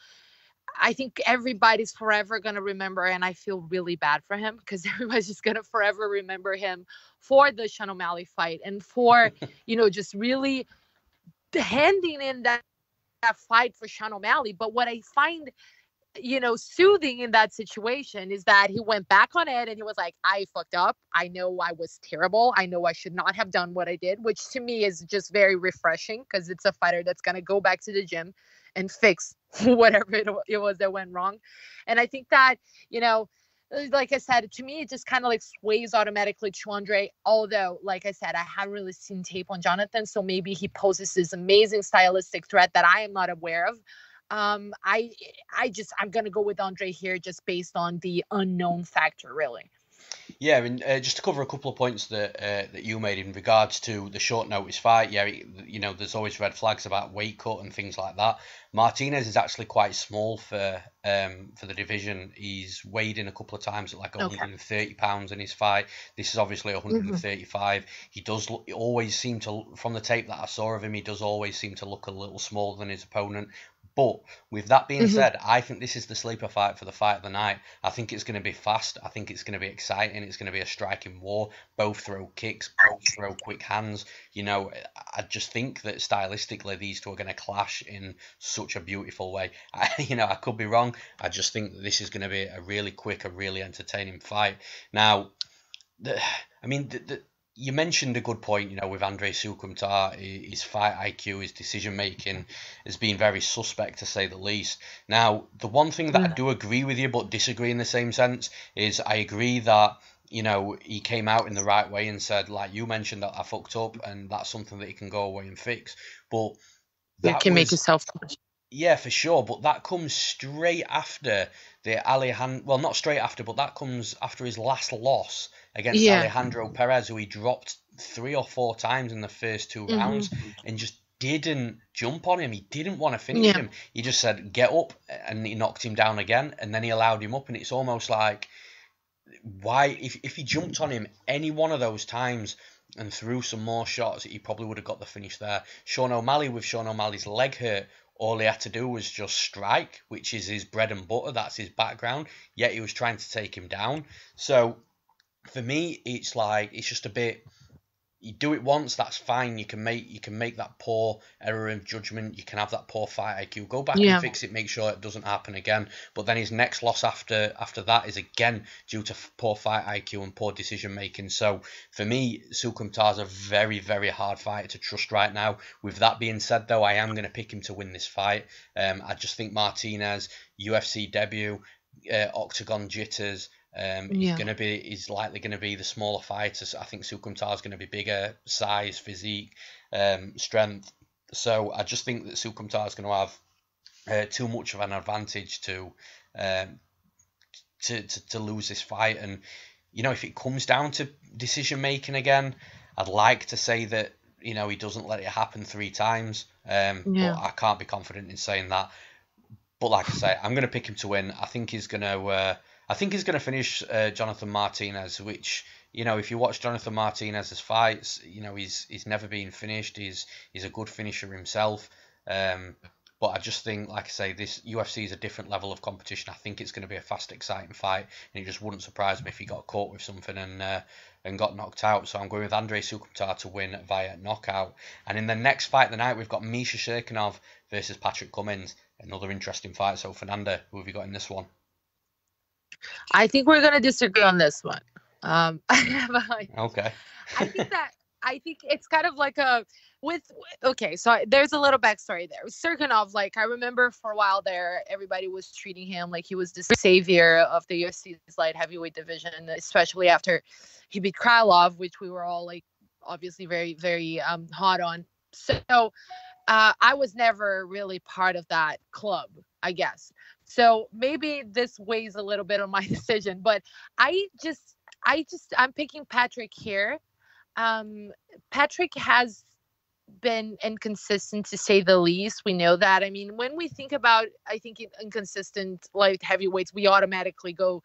I think everybody's forever gonna remember. And I feel really bad for him because everybody's just gonna forever remember him for the Sean O'Malley fight and for you know, just really handing in that fight for Sean O'Malley. But what I find, you know, soothing in that situation is that he went back on it and he was like, I fucked up. I know I was terrible. I know I should not have done what I did, which to me is just very refreshing because it's a fighter that's going to go back to the gym and fix whatever it was that went wrong. And I think that, you know, like I said, to me, it just kind of like sways automatically to Andre. Although, like I said, I haven't really seen tape on Jonathan. So maybe he poses this amazing stylistic threat that I am not aware of. I'm gonna go with Andre here just based on the unknown factor, really. Yeah, I mean, just to cover a couple of points that you made in regards to the short notice fight. Yeah, you know, there's always red flags about weight cut and things like that. Martinez is actually quite small for the division. He's weighed in a couple of times at like 130 pounds in his fight. This is obviously 135. He does always seem to, from the tape that I saw of him, he does always seem to look a little smaller than his opponent. But with that being said, I think this is the sleeper fight for the fight of the night. I think it's going to be fast. I think it's going to be exciting. It's going to be a striking war. Both throw kicks, both throw quick hands. You know, I just think that stylistically these two are going to clash in such a beautiful way. I could be wrong. I just think that this is going to be a really quick, a really entertaining fight. Now, you mentioned a good point, you know, with Andre Soukhamthath, his fight IQ, his decision making has been very suspect to say the least. Now, the one thing that I do agree with you but disagree in the same sense is I agree that, you know, he came out in the right way and said, like you mentioned, that I fucked up and that's something that he can go away and fix. But you can make yourself. Yeah, for sure. But that comes straight after well, not straight after, but that comes after his last loss against Alejandro Perez, who he dropped 3 or 4 times in the first 2 rounds and just didn't jump on him. He didn't want to finish him. He just said, get up, and he knocked him down again, and then he allowed him up. And it's almost like why, if he jumped on him any one of those times and threw some more shots, he probably would have got the finish there. Sean O'Malley, with Sean O'Malley's leg hurt, all he had to do was just strike, which is his bread and butter. That's his background. Yet he was trying to take him down. So for me, it's like, it's just a bit. You do it once, that's fine. You can make that poor error of judgment. You can have that poor fight IQ. Go back and fix it. Make sure it doesn't happen again. But then his next loss after that is again due to poor fight IQ and poor decision making. So for me, Soukhamthath's a very, very hard fighter to trust right now. With that being said, though, I am going to pick him to win this fight. I just think Martinez, UFC debut, octagon jitters. He's likely going to be the smaller fighter. I think Soukhamthath's going to be bigger, size, physique, strength. So I just think that Soukhamthath's going to have too much of an advantage to lose this fight. And if it comes down to decision making again, I'd like to say that he doesn't let it happen 3 times. But I can't be confident in saying that. But like I say, I'm going to pick him to win. I think he's going to finish Jonathan Martinez, which, if you watch Jonathan Martinez's fights, he's never been finished. He's a good finisher himself. But I just think, like I say, this UFC is a different level of competition. I think it's going to be a fast, exciting fight, and it just wouldn't surprise me if he got caught with something and got knocked out. So I'm going with Andrei Soukhamthath to win via knockout. And in the next fight of the night, we've got Misha Cirkunov versus Patrick Cummins. Another interesting fight. So Fernanda, who have you got in this one? I think we're gonna disagree on this one. Okay. I think it's kind of like so there's a little backstory there. Cirkunov, I remember for a while there, everybody was treating him like he was the savior of the UFC's light heavyweight division, especially after he beat Krylov, which we were all obviously very, very hot on. So I was never really part of that club, I guess. So maybe this weighs a little bit on my decision, but I'm picking Patrick here. Patrick has been inconsistent, to say the least. We know that. I mean, when we think about, I think, inconsistent light heavyweights, we automatically go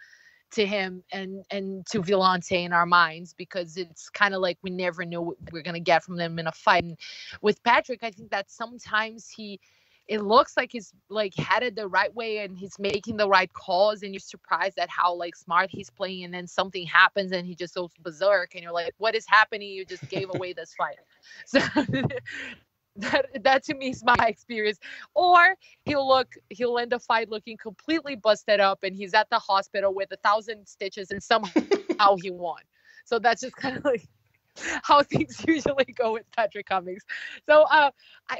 to him and to Villante in our minds, because it's kind of like we never know what we're going to get from them in a fight. And with Patrick, I think that sometimes it looks like he's headed the right way and he's making the right calls, and you're surprised at how smart he's playing, and then something happens and he just goes berserk and you're like, what is happening? You just gave away this fight. So that to me is my experience. Or he'll end the fight looking completely busted up and he's at the hospital with 1,000 stitches and somehow he won. So that's just kind of how things usually go with Patrick Cummins. So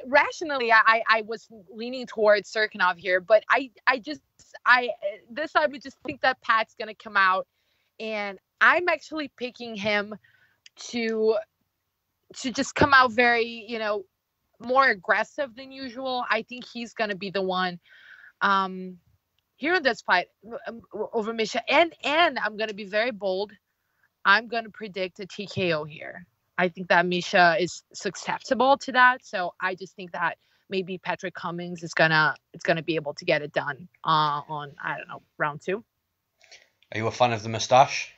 rationally, I was leaning towards Cirkunov here, but this time I just think that Pat's gonna come out, and I'm actually picking him to just come out very, more aggressive than usual. I think he's gonna be the one here in this fight over Misha, and I'm gonna be very bold. I'm going to predict a TKO here. I think that Misha is susceptible to that. So I just think that maybe Patrick Cummins is going to be able to get it done on, I don't know, round 2. Are you a fan of the moustache?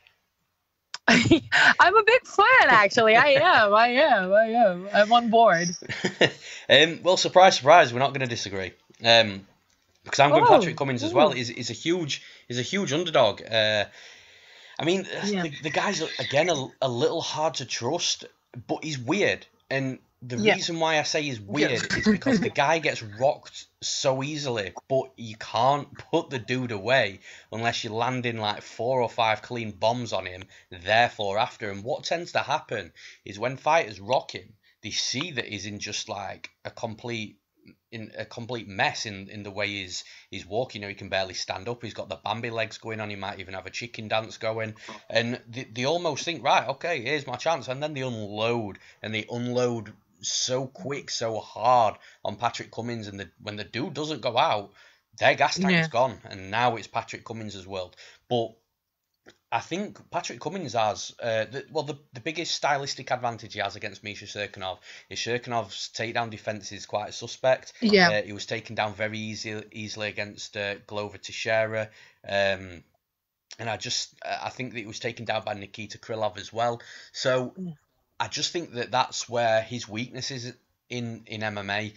I'm a big fan, actually. I am. I'm on board. Well, surprise, surprise, we're not going to disagree. Because I'm going Patrick Cummins as well. He's a huge underdog. I mean, the guy's, again, a little hard to trust, but he's weird. And the reason why I say he's weird is because the guy gets rocked so easily, but you can't put the dude away unless you're landing 4 or 5 clean bombs on him, therefore after. And what tends to happen is when fighters rock him, they see that he's in just a complete mess in the way he's walking. He can barely stand up. He's got the Bambi legs going on. He might even have a chicken dance going. And they almost think, right, okay, here's my chance. And then they unload, and they unload so quick, so hard on Patrick Cummins. And when the dude doesn't go out, their gas tank's gone. And now it's Patrick Cummins' world. But I think Patrick Cummins has the biggest stylistic advantage he has against Misha Cirkunov is Cirkunov's takedown defense is quite suspect. Yeah, he was taken down very easily against Glover Teixeira. and I think that he was taken down by Nikita Krylov as well. So I just think that that's where his weakness is in MMA.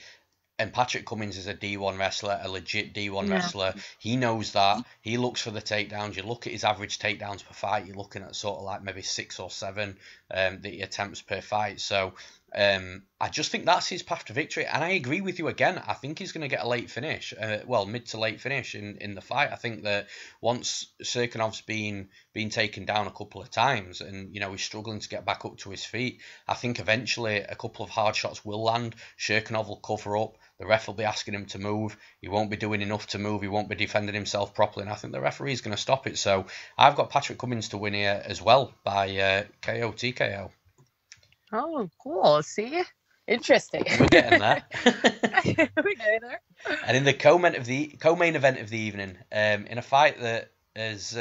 And Patrick Cummins is a D1 wrestler, a legit D1 wrestler. He knows that. He looks for the takedowns. You look at his average takedowns per fight, you're looking at sort of like maybe 6 or 7 that he attempts per fight. So I just think that's his path to victory. And I agree with you again. I think he's going to get a late finish, mid to late finish in the fight. I think that once Cirkunov's been taken down a couple of times and, he's struggling to get back up to his feet, I think eventually a couple of hard shots will land. Cirkunov will cover up. The ref will be asking him to move. He won't be doing enough to move. He won't be defending himself properly. And I think the referee is going to stop it. So I've got Patrick Cummins to win here as well by KO TKO. Oh, cool. See? Interesting. We're getting there. We're getting there. And in the co-main event of the evening, in a fight that has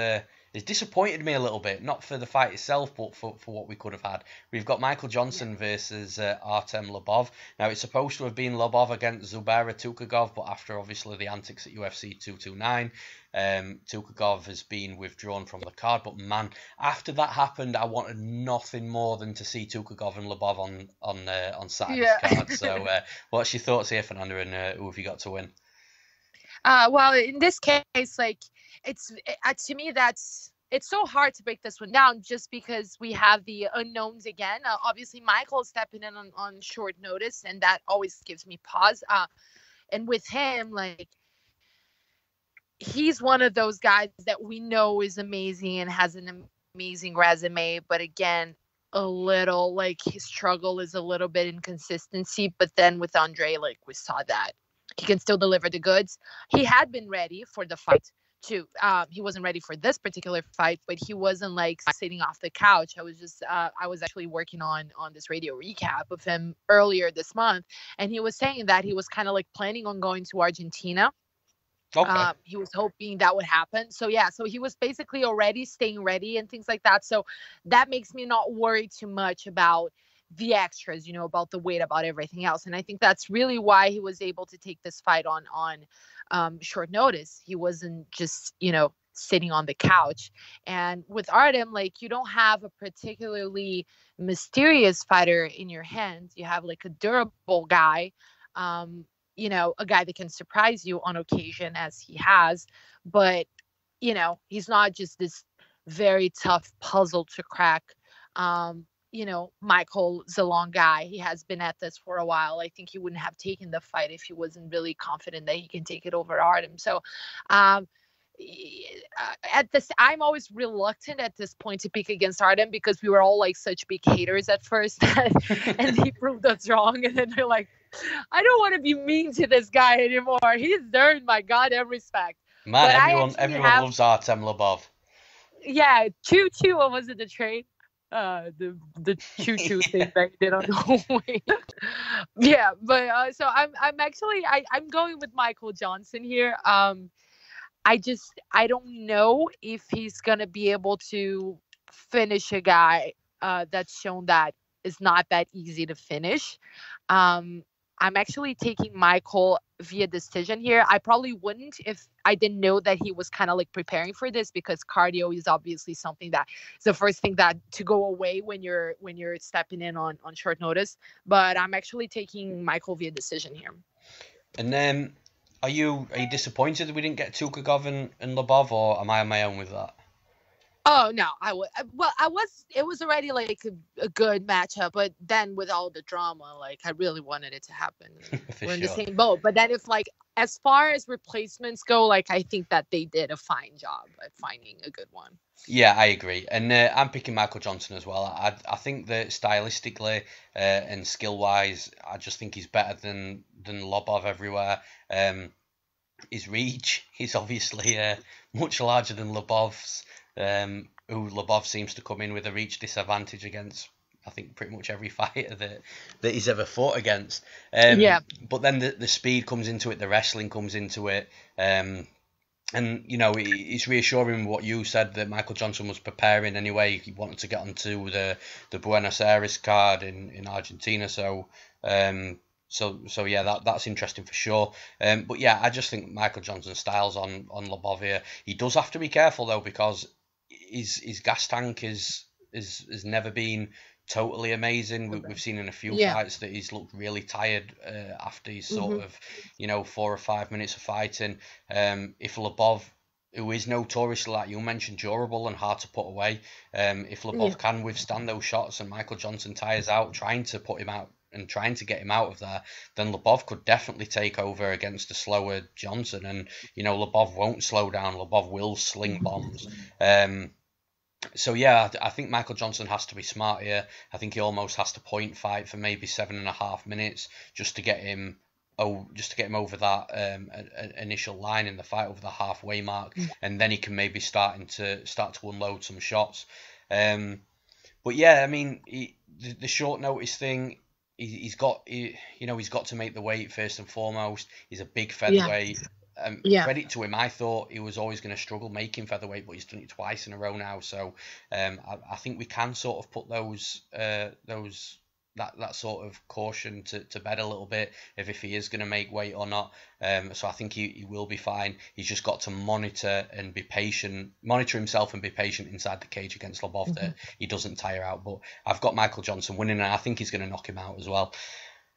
disappointed me a little bit, not for the fight itself, but for what we could have had. We've got Michael Johnson versus Artem Lobov. Now, it's supposed to have been Lobov against Zubaira Tukhugov, but after obviously the antics at UFC 229, Tukhugov has been withdrawn from the card. But man, after that happened, I wanted nothing more than to see Tukhugov and Lobov on Saturday's card. So, what's your thoughts here, Fernanda, and who have you got to win? Well, in this case, like to me, it's so hard to break this one down just because we have the unknowns again. Obviously, Michael stepping in on short notice, and that always gives me pause. And with him, like, he's one of those guys that we know is amazing and has an amazing resume, but again, a little like his struggle is a little bit inconsistency. But then with Andre, like, we saw that he can still deliver the goods. He had been ready for the fight too. He wasn't ready for this particular fight, but he wasn't like sitting off the couch. I was actually working on this radio recap of him earlier this month, and he was saying that he was kind of like planning on going to Argentina. Okay. He was hoping that would happen. So he was basically already staying ready and things like that. So that makes me not worry too much about the extras, about the weight, about everything else. And I think that's really why he was able to take this fight on short notice. He wasn't just, sitting on the couch. And with Artem, like, you don't have a particularly mysterious fighter in your hands. You have like a durable guy, a guy that can surprise you on occasion, as he has. But, he's not just this very tough puzzle to crack. Michael's a long guy. He has been at this for a while. I think he wouldn't have taken the fight if he wasn't really confident that he can take it over Artem. So, I'm always reluctant at this point to pick against Artem because we were all like such big haters at first, and he proved us wrong. And then they're like, I don't want to be mean to this guy anymore. He's earned my goddamn respect. Man, everyone loves Artem Lobov. Yeah, choo-choo. What was it, the trade? The choo-choo thing that he did on the way. Yeah, but so I'm going with Michael Johnson here. I don't know if he's gonna be able to finish a guy that's shown that is not that easy to finish. I'm actually taking Michael via decision here. I probably wouldn't if I didn't know that he was kind of like preparing for this, because cardio is obviously something that is the first thing that to go away when you're stepping in on short notice. But I'm actually taking Michael via decision here. And then, are you disappointed that we didn't get Tukhugov and Lobov, or am I on my own with that? Oh no, I was. It was already like a good matchup, but then with all the drama, like, I really wanted it to happen. We're in the same boat. But then if, like, as far as replacements go, like, I think that they did a fine job at finding a good one. Yeah, I agree, and I'm picking Michael Johnson as well. I think that stylistically and skill wise, I just think he's better than Lobov everywhere. His reach, he's obviously much larger than Lobov's. Who Lobov seems to come in with a reach disadvantage against, I think, pretty much every fighter that he's ever fought against. But then the speed comes into it, the wrestling comes into it, and it's reassuring what you said, that Michael Johnson was preparing anyway. He wanted to get onto the Buenos Aires card in Argentina, so yeah, that's interesting for sure. But yeah, I just think Michael Johnson's style's on Lobov here. He does have to be careful though, because his gas tank has never been totally amazing. We've seen in a few fights that he's looked really tired after he's sort of, 4 or 5 minutes of fighting. If Lobov, who is notoriously, like you mentioned, durable and hard to put away, if Lobov can withstand those shots and Michael Johnson tires out, trying to put him out and trying to get him out of there, then Lobov could definitely take over against a slower Johnson. And, Lobov won't slow down. Lobov will sling bombs. So, yeah, I think Michael Johnson has to be smart here. I think he almost has to point fight for maybe 7.5 minutes just to get him over that initial line in the fight, over the halfway mark, and then he can maybe start to unload some shots. But yeah, I mean, the short notice thing, he's got to make the weight first and foremost. He's a big featherweight. Credit to him. I thought he was always going to struggle making featherweight, but he's done it twice in a row now. So I think we can sort of put that sort of caution to bed a little bit if he is going to make weight or not. So I think he will be fine. He's just got to monitor himself and be patient inside the cage against Lobov, that he doesn't tire out. But I've got Michael Johnson winning, and I think he's going to knock him out as well.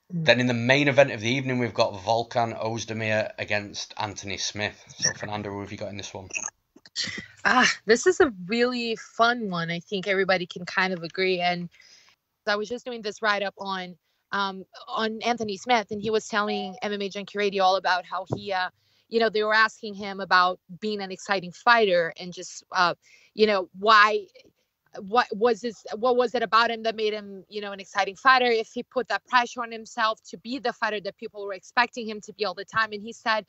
Then in the main event of the evening, we've got Volkan Ozdemir against Anthony Smith. So Fernanda, who have you got in this one? This is a really fun one. I think everybody can kind of agree. And I was just doing this write-up on Anthony Smith, and he was telling MMA Junkie Radio all about how he, they were asking him about being an exciting fighter and just, what was it about him that made him, an exciting fighter, if he put that pressure on himself to be the fighter that people were expecting him to be all the time. And he said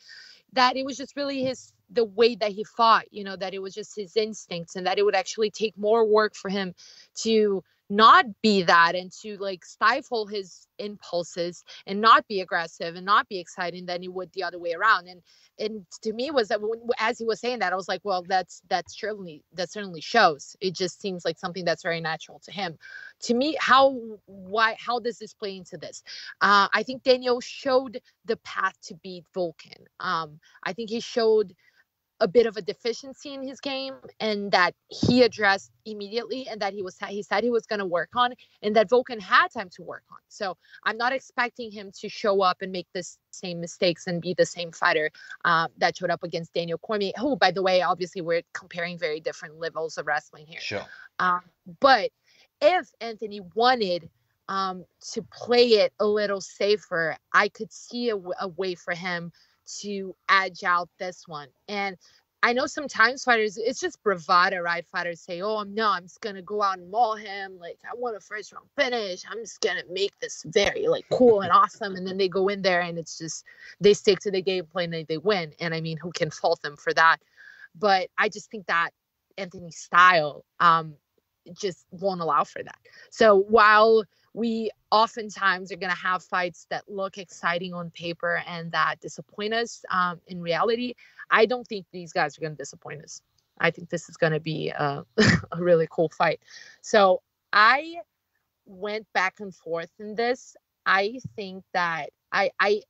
that it was just really the way that he fought, that it was just his instincts, and that it would actually take more work for him to not be that and to stifle his impulses and not be aggressive and not be exciting than he would the other way around. And to me was that as he was saying that, I was like, well, that certainly shows. It just seems like something that's very natural to him. To me, how does this play into this? I think Daniel showed the path to beat Volkan. I think he showed a bit of a deficiency in his game, and that he addressed immediately, and that he said he was going to work on, and that Volkan had time to work on. So I'm not expecting him to show up and make the same mistakes and be the same fighter that showed up against Daniel Cormier, who, by the way, obviously we're comparing very different levels of wrestling here. Sure. But if Anthony wanted to play it a little safer, I could see a way for him to edge out this one. And I know sometimes fighters, it's just bravado, right? Fighters say, I'm just going to go out and maul him. I want a first round finish. I'm just going to make this very cool and awesome. And then they go in there and it's just, they stick to the game plan and they win. And I mean, who can fault them for that? But I just think that Anthony's style just won't allow for that. So while we oftentimes are going to have fights that look exciting on paper and that disappoint us in reality, I don't think these guys are going to disappoint us. I think this is going to be a really cool fight. So I went back and forth in this. I think that I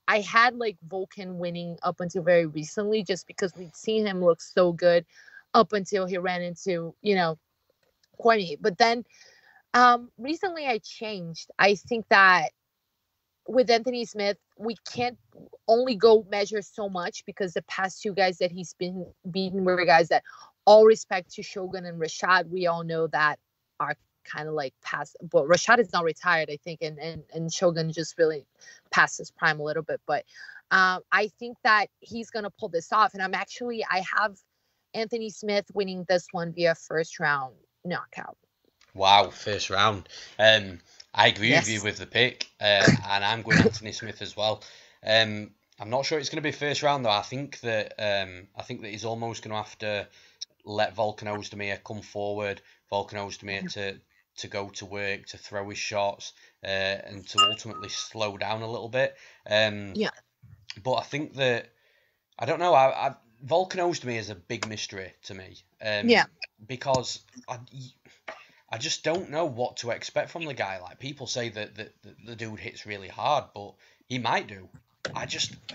had Volkan winning up until very recently, just because we'd seen him look so good up until he ran into, Cormier. But then recently I changed. I think that with Anthony Smith, we can't only go measure so much, because the past two guys that he's been beaten were guys that, all respect to Shogun and Rashad, we all know that are kind of past. But Rashad is now retired, I think, and Shogun just really passed his prime a little bit. But I think that he's going to pull this off. And I have Anthony Smith winning this one via first round knockout. Wow, first round. I agree with you with the pick, and I'm going Anthony Smith as well. I'm not sure it's going to be first round though. I think that he's almost going to have to let Volkan Ozdemir come forward, Volkan Ozdemir to go to work, to throw his shots, and to ultimately slow down a little bit. But I think that, I don't know, Volkan Ozdemir is a big mystery to me. Because I just don't know what to expect from the guy. People say that the dude hits really hard, but he might do.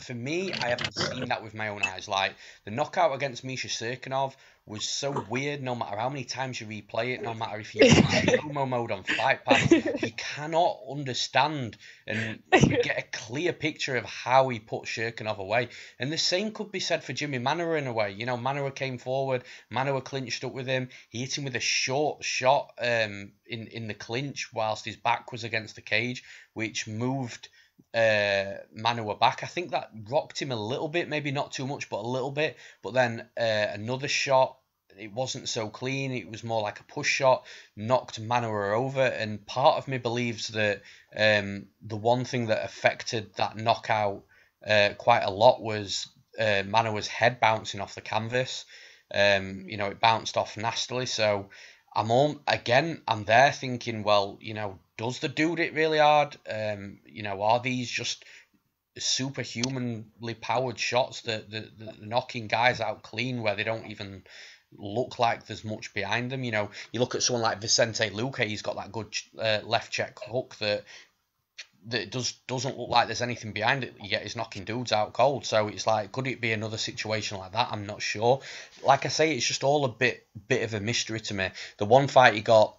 for me, I haven't seen that with my own eyes. Like, the knockout against Misha Cirkunov was so weird. No matter how many times you replay it, no matter if you use slow-mo mode on Fight Pass, you cannot understand and get a clear picture of how he put Cirkunov away. And the same could be said for Jimmy Manuwa in a way. You know, Manuwa came forward, Manuwa clinched up with him. He hit him with a short shot in the clinch whilst his back was against the cage, which moved Manuwa back. I think that rocked him a little bit, maybe not too much, but a little bit. But then another shot, it wasn't so clean. It was more like a push shot, knocked Manuwa over. And part of me believes that the one thing that affected that knockout quite a lot was Manuwa's head bouncing off the canvas. You know, it bounced off nastily. So I'm there thinking, well, you know, does the dude hit really hard? You know, are these just superhumanly powered shots that knocking guys out clean where they don't even look like there's much behind them? You know, you look at someone like Vicente Luque, he's got that good left check hook that doesn't look like there's anything behind it, yet he's knocking dudes out cold. So it's like, could it be another situation like that? I'm not sure. Like I say, it's just all a bit of a mystery to me. The one fight he got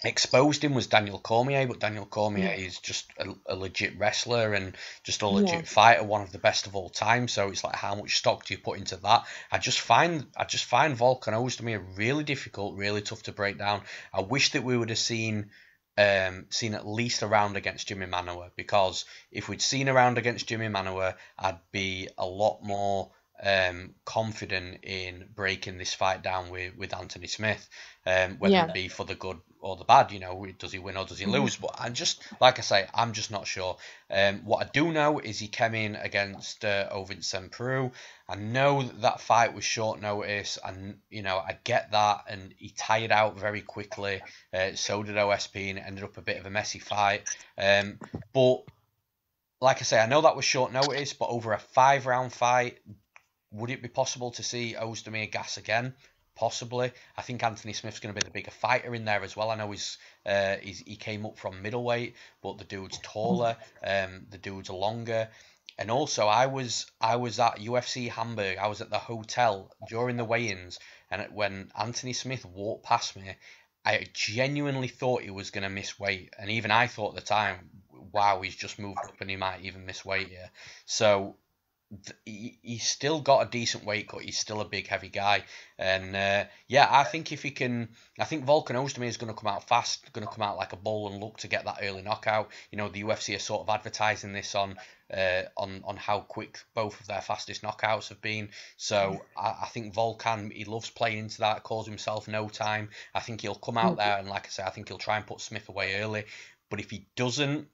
exposed him was Daniel Cormier, but Daniel Cormier is just a legit wrestler and just a legit fighter, one of the best of all time. So it's like, how much stock do you put into that? I just find Volkan Ozdemir really difficult, really tough to break down. I wish that we would have seen at least a round against Jimmy Manuwa, because if we'd seen a round against Jimmy Manuwa, I'd be a lot more confident in breaking this fight down with Anthony Smith, whether it be for the good or the bad. You know, does he win or does he lose? But I'm just, like I say, I'm just not sure. What I do know is he came in against Ovince Peru. I know that fight was short notice, and you know, I get that, and he tired out very quickly. So did OSP, and it ended up a bit of a messy fight. But like I say, I know that was short notice, but over a 5-round fight, would it be possible to see Ozdemir gas again? Possibly. I think Anthony Smith's going to be the bigger fighter in there as well. I know he came up from middleweight, but the dude's taller, the dude's longer. And also, I was at UFC Hamburg. I was at the hotel during the weigh-ins, and when Anthony Smith walked past me, I genuinely thought he was going to miss weight. And even I thought at the time, wow, he's just moved up and he might even miss weight here. So he's still got a decent weight cut. He's still a big, heavy guy. And I think if he can, I think Volkan Ozdemir is going to come out fast, going to come out like a bull and look to get that early knockout. You know, the UFC are sort of advertising this on how quick both of their fastest knockouts have been. So I think Volkan, he loves playing into that, calls himself no time. I think he'll come out there, and like I say, I think he'll try and put Smith away early. But if he doesn't,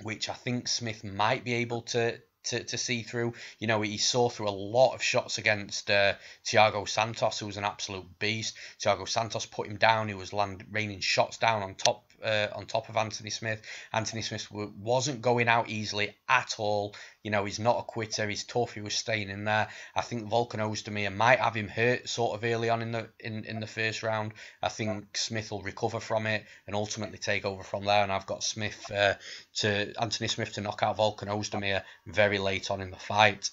which I think Smith might be able to see through. You know, he saw through a lot of shots against Thiago Santos, who was an absolute beast. Thiago Santos put him down. He was raining shots down on top of Anthony Smith. Anthony Smith wasn't going out easily at all. You know, he's not a quitter. He's tough. He was staying in there. I think Volkan Ozdemir might have him hurt sort of early on in the first round. I think Smith will recover from it and ultimately take over from there. And I've got Anthony Smith to knock out Volkan Ozdemir very late on in the fight.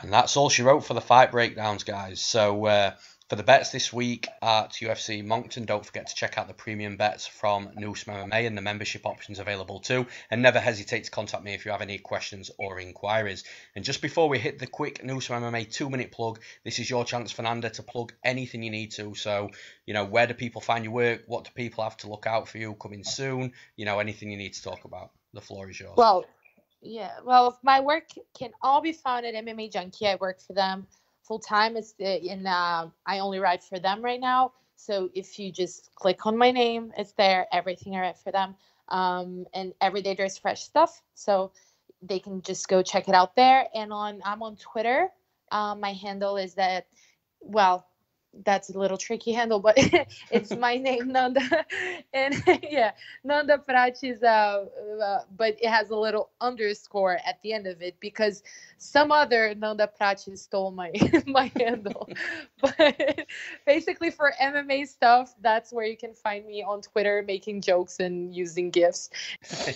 And that's all she wrote for the fight breakdowns, guys. So for the bets this week at UFC Moncton, don't forget to check out the premium bets from Newsome MMA and the membership options available too. And never hesitate to contact me if you have any questions or inquiries. And just before we hit the quick Newsome MMA 2-minute plug, this is your chance, Fernanda, to plug anything you need to. So, you know, where do people find your work? What do people have to look out for you coming soon? You know, anything you need to talk about. The floor is yours. Well, my work can all be found at MMA Junkie. I work for them full time. I only write for them right now. So if you just click on my name, it's there. Everything I write for them. And every day there's fresh stuff. So they can just go check it out there. And I'm on Twitter. My handle is that, well, that's a little tricky handle, but it's my name, Nanda. And Nanda Prates, but it has a little underscore at the end of it because some other Nanda Prates stole my handle. But basically for MMA stuff, that's where you can find me on Twitter, making jokes and using GIFs.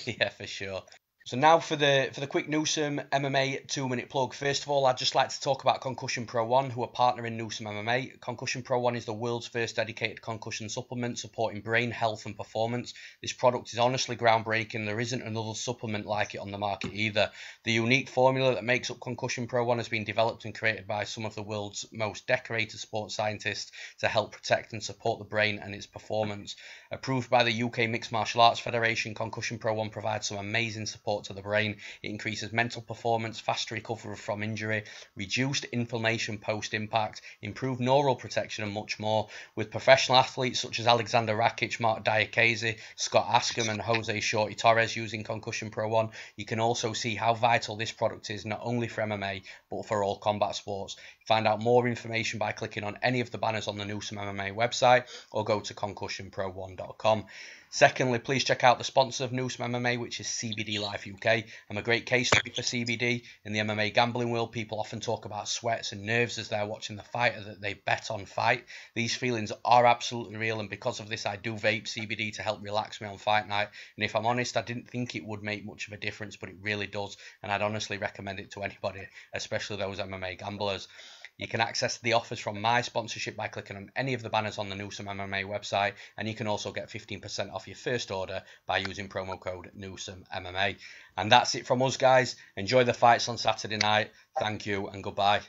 Yeah, for sure. So now for the quick Newsome MMA 2-minute plug. First of all, I'd just like to talk about Concussion Pro 1, who are partnering Newsome MMA. Concussion Pro 1 is the world's first dedicated concussion supplement supporting brain health and performance. This product is honestly groundbreaking. There isn't another supplement like it on the market either. The unique formula that makes up Concussion Pro 1 has been developed and created by some of the world's most decorated sports scientists to help protect and support the brain and its performance. Approved by the UK Mixed Martial Arts Federation, Concussion Pro 1 provides some amazing support to the brain. It increases mental performance, faster recovery from injury, reduced inflammation post-impact, improved neural protection and much more. With professional athletes such as Alexander Rakic, Mark Diakese, Scott Askham and Jose Shorty Torres using Concussion Pro 1, you can also see how vital this product is not only for MMA but for all combat sports. Find out more information by clicking on any of the banners on the Newsome MMA website or go to concussionpro1.com. Secondly, please check out the sponsor of Newsome MMA, which is CBD Life UK. I'm a great case study for CBD. In the MMA gambling world, people often talk about sweats and nerves as they're watching the fighter that they bet on fight. These feelings are absolutely real, and because of this, I do vape CBD to help relax me on fight night. And if I'm honest, I didn't think it would make much of a difference, but it really does, and I'd honestly recommend it to anybody, especially those MMA gamblers. You can access the offers from my sponsorship by clicking on any of the banners on the Newsome MMA website, and you can also get 15% off your first order by using promo code Newsome MMA. And that's it from us, guys. Enjoy the fights on Saturday night. Thank you and goodbye.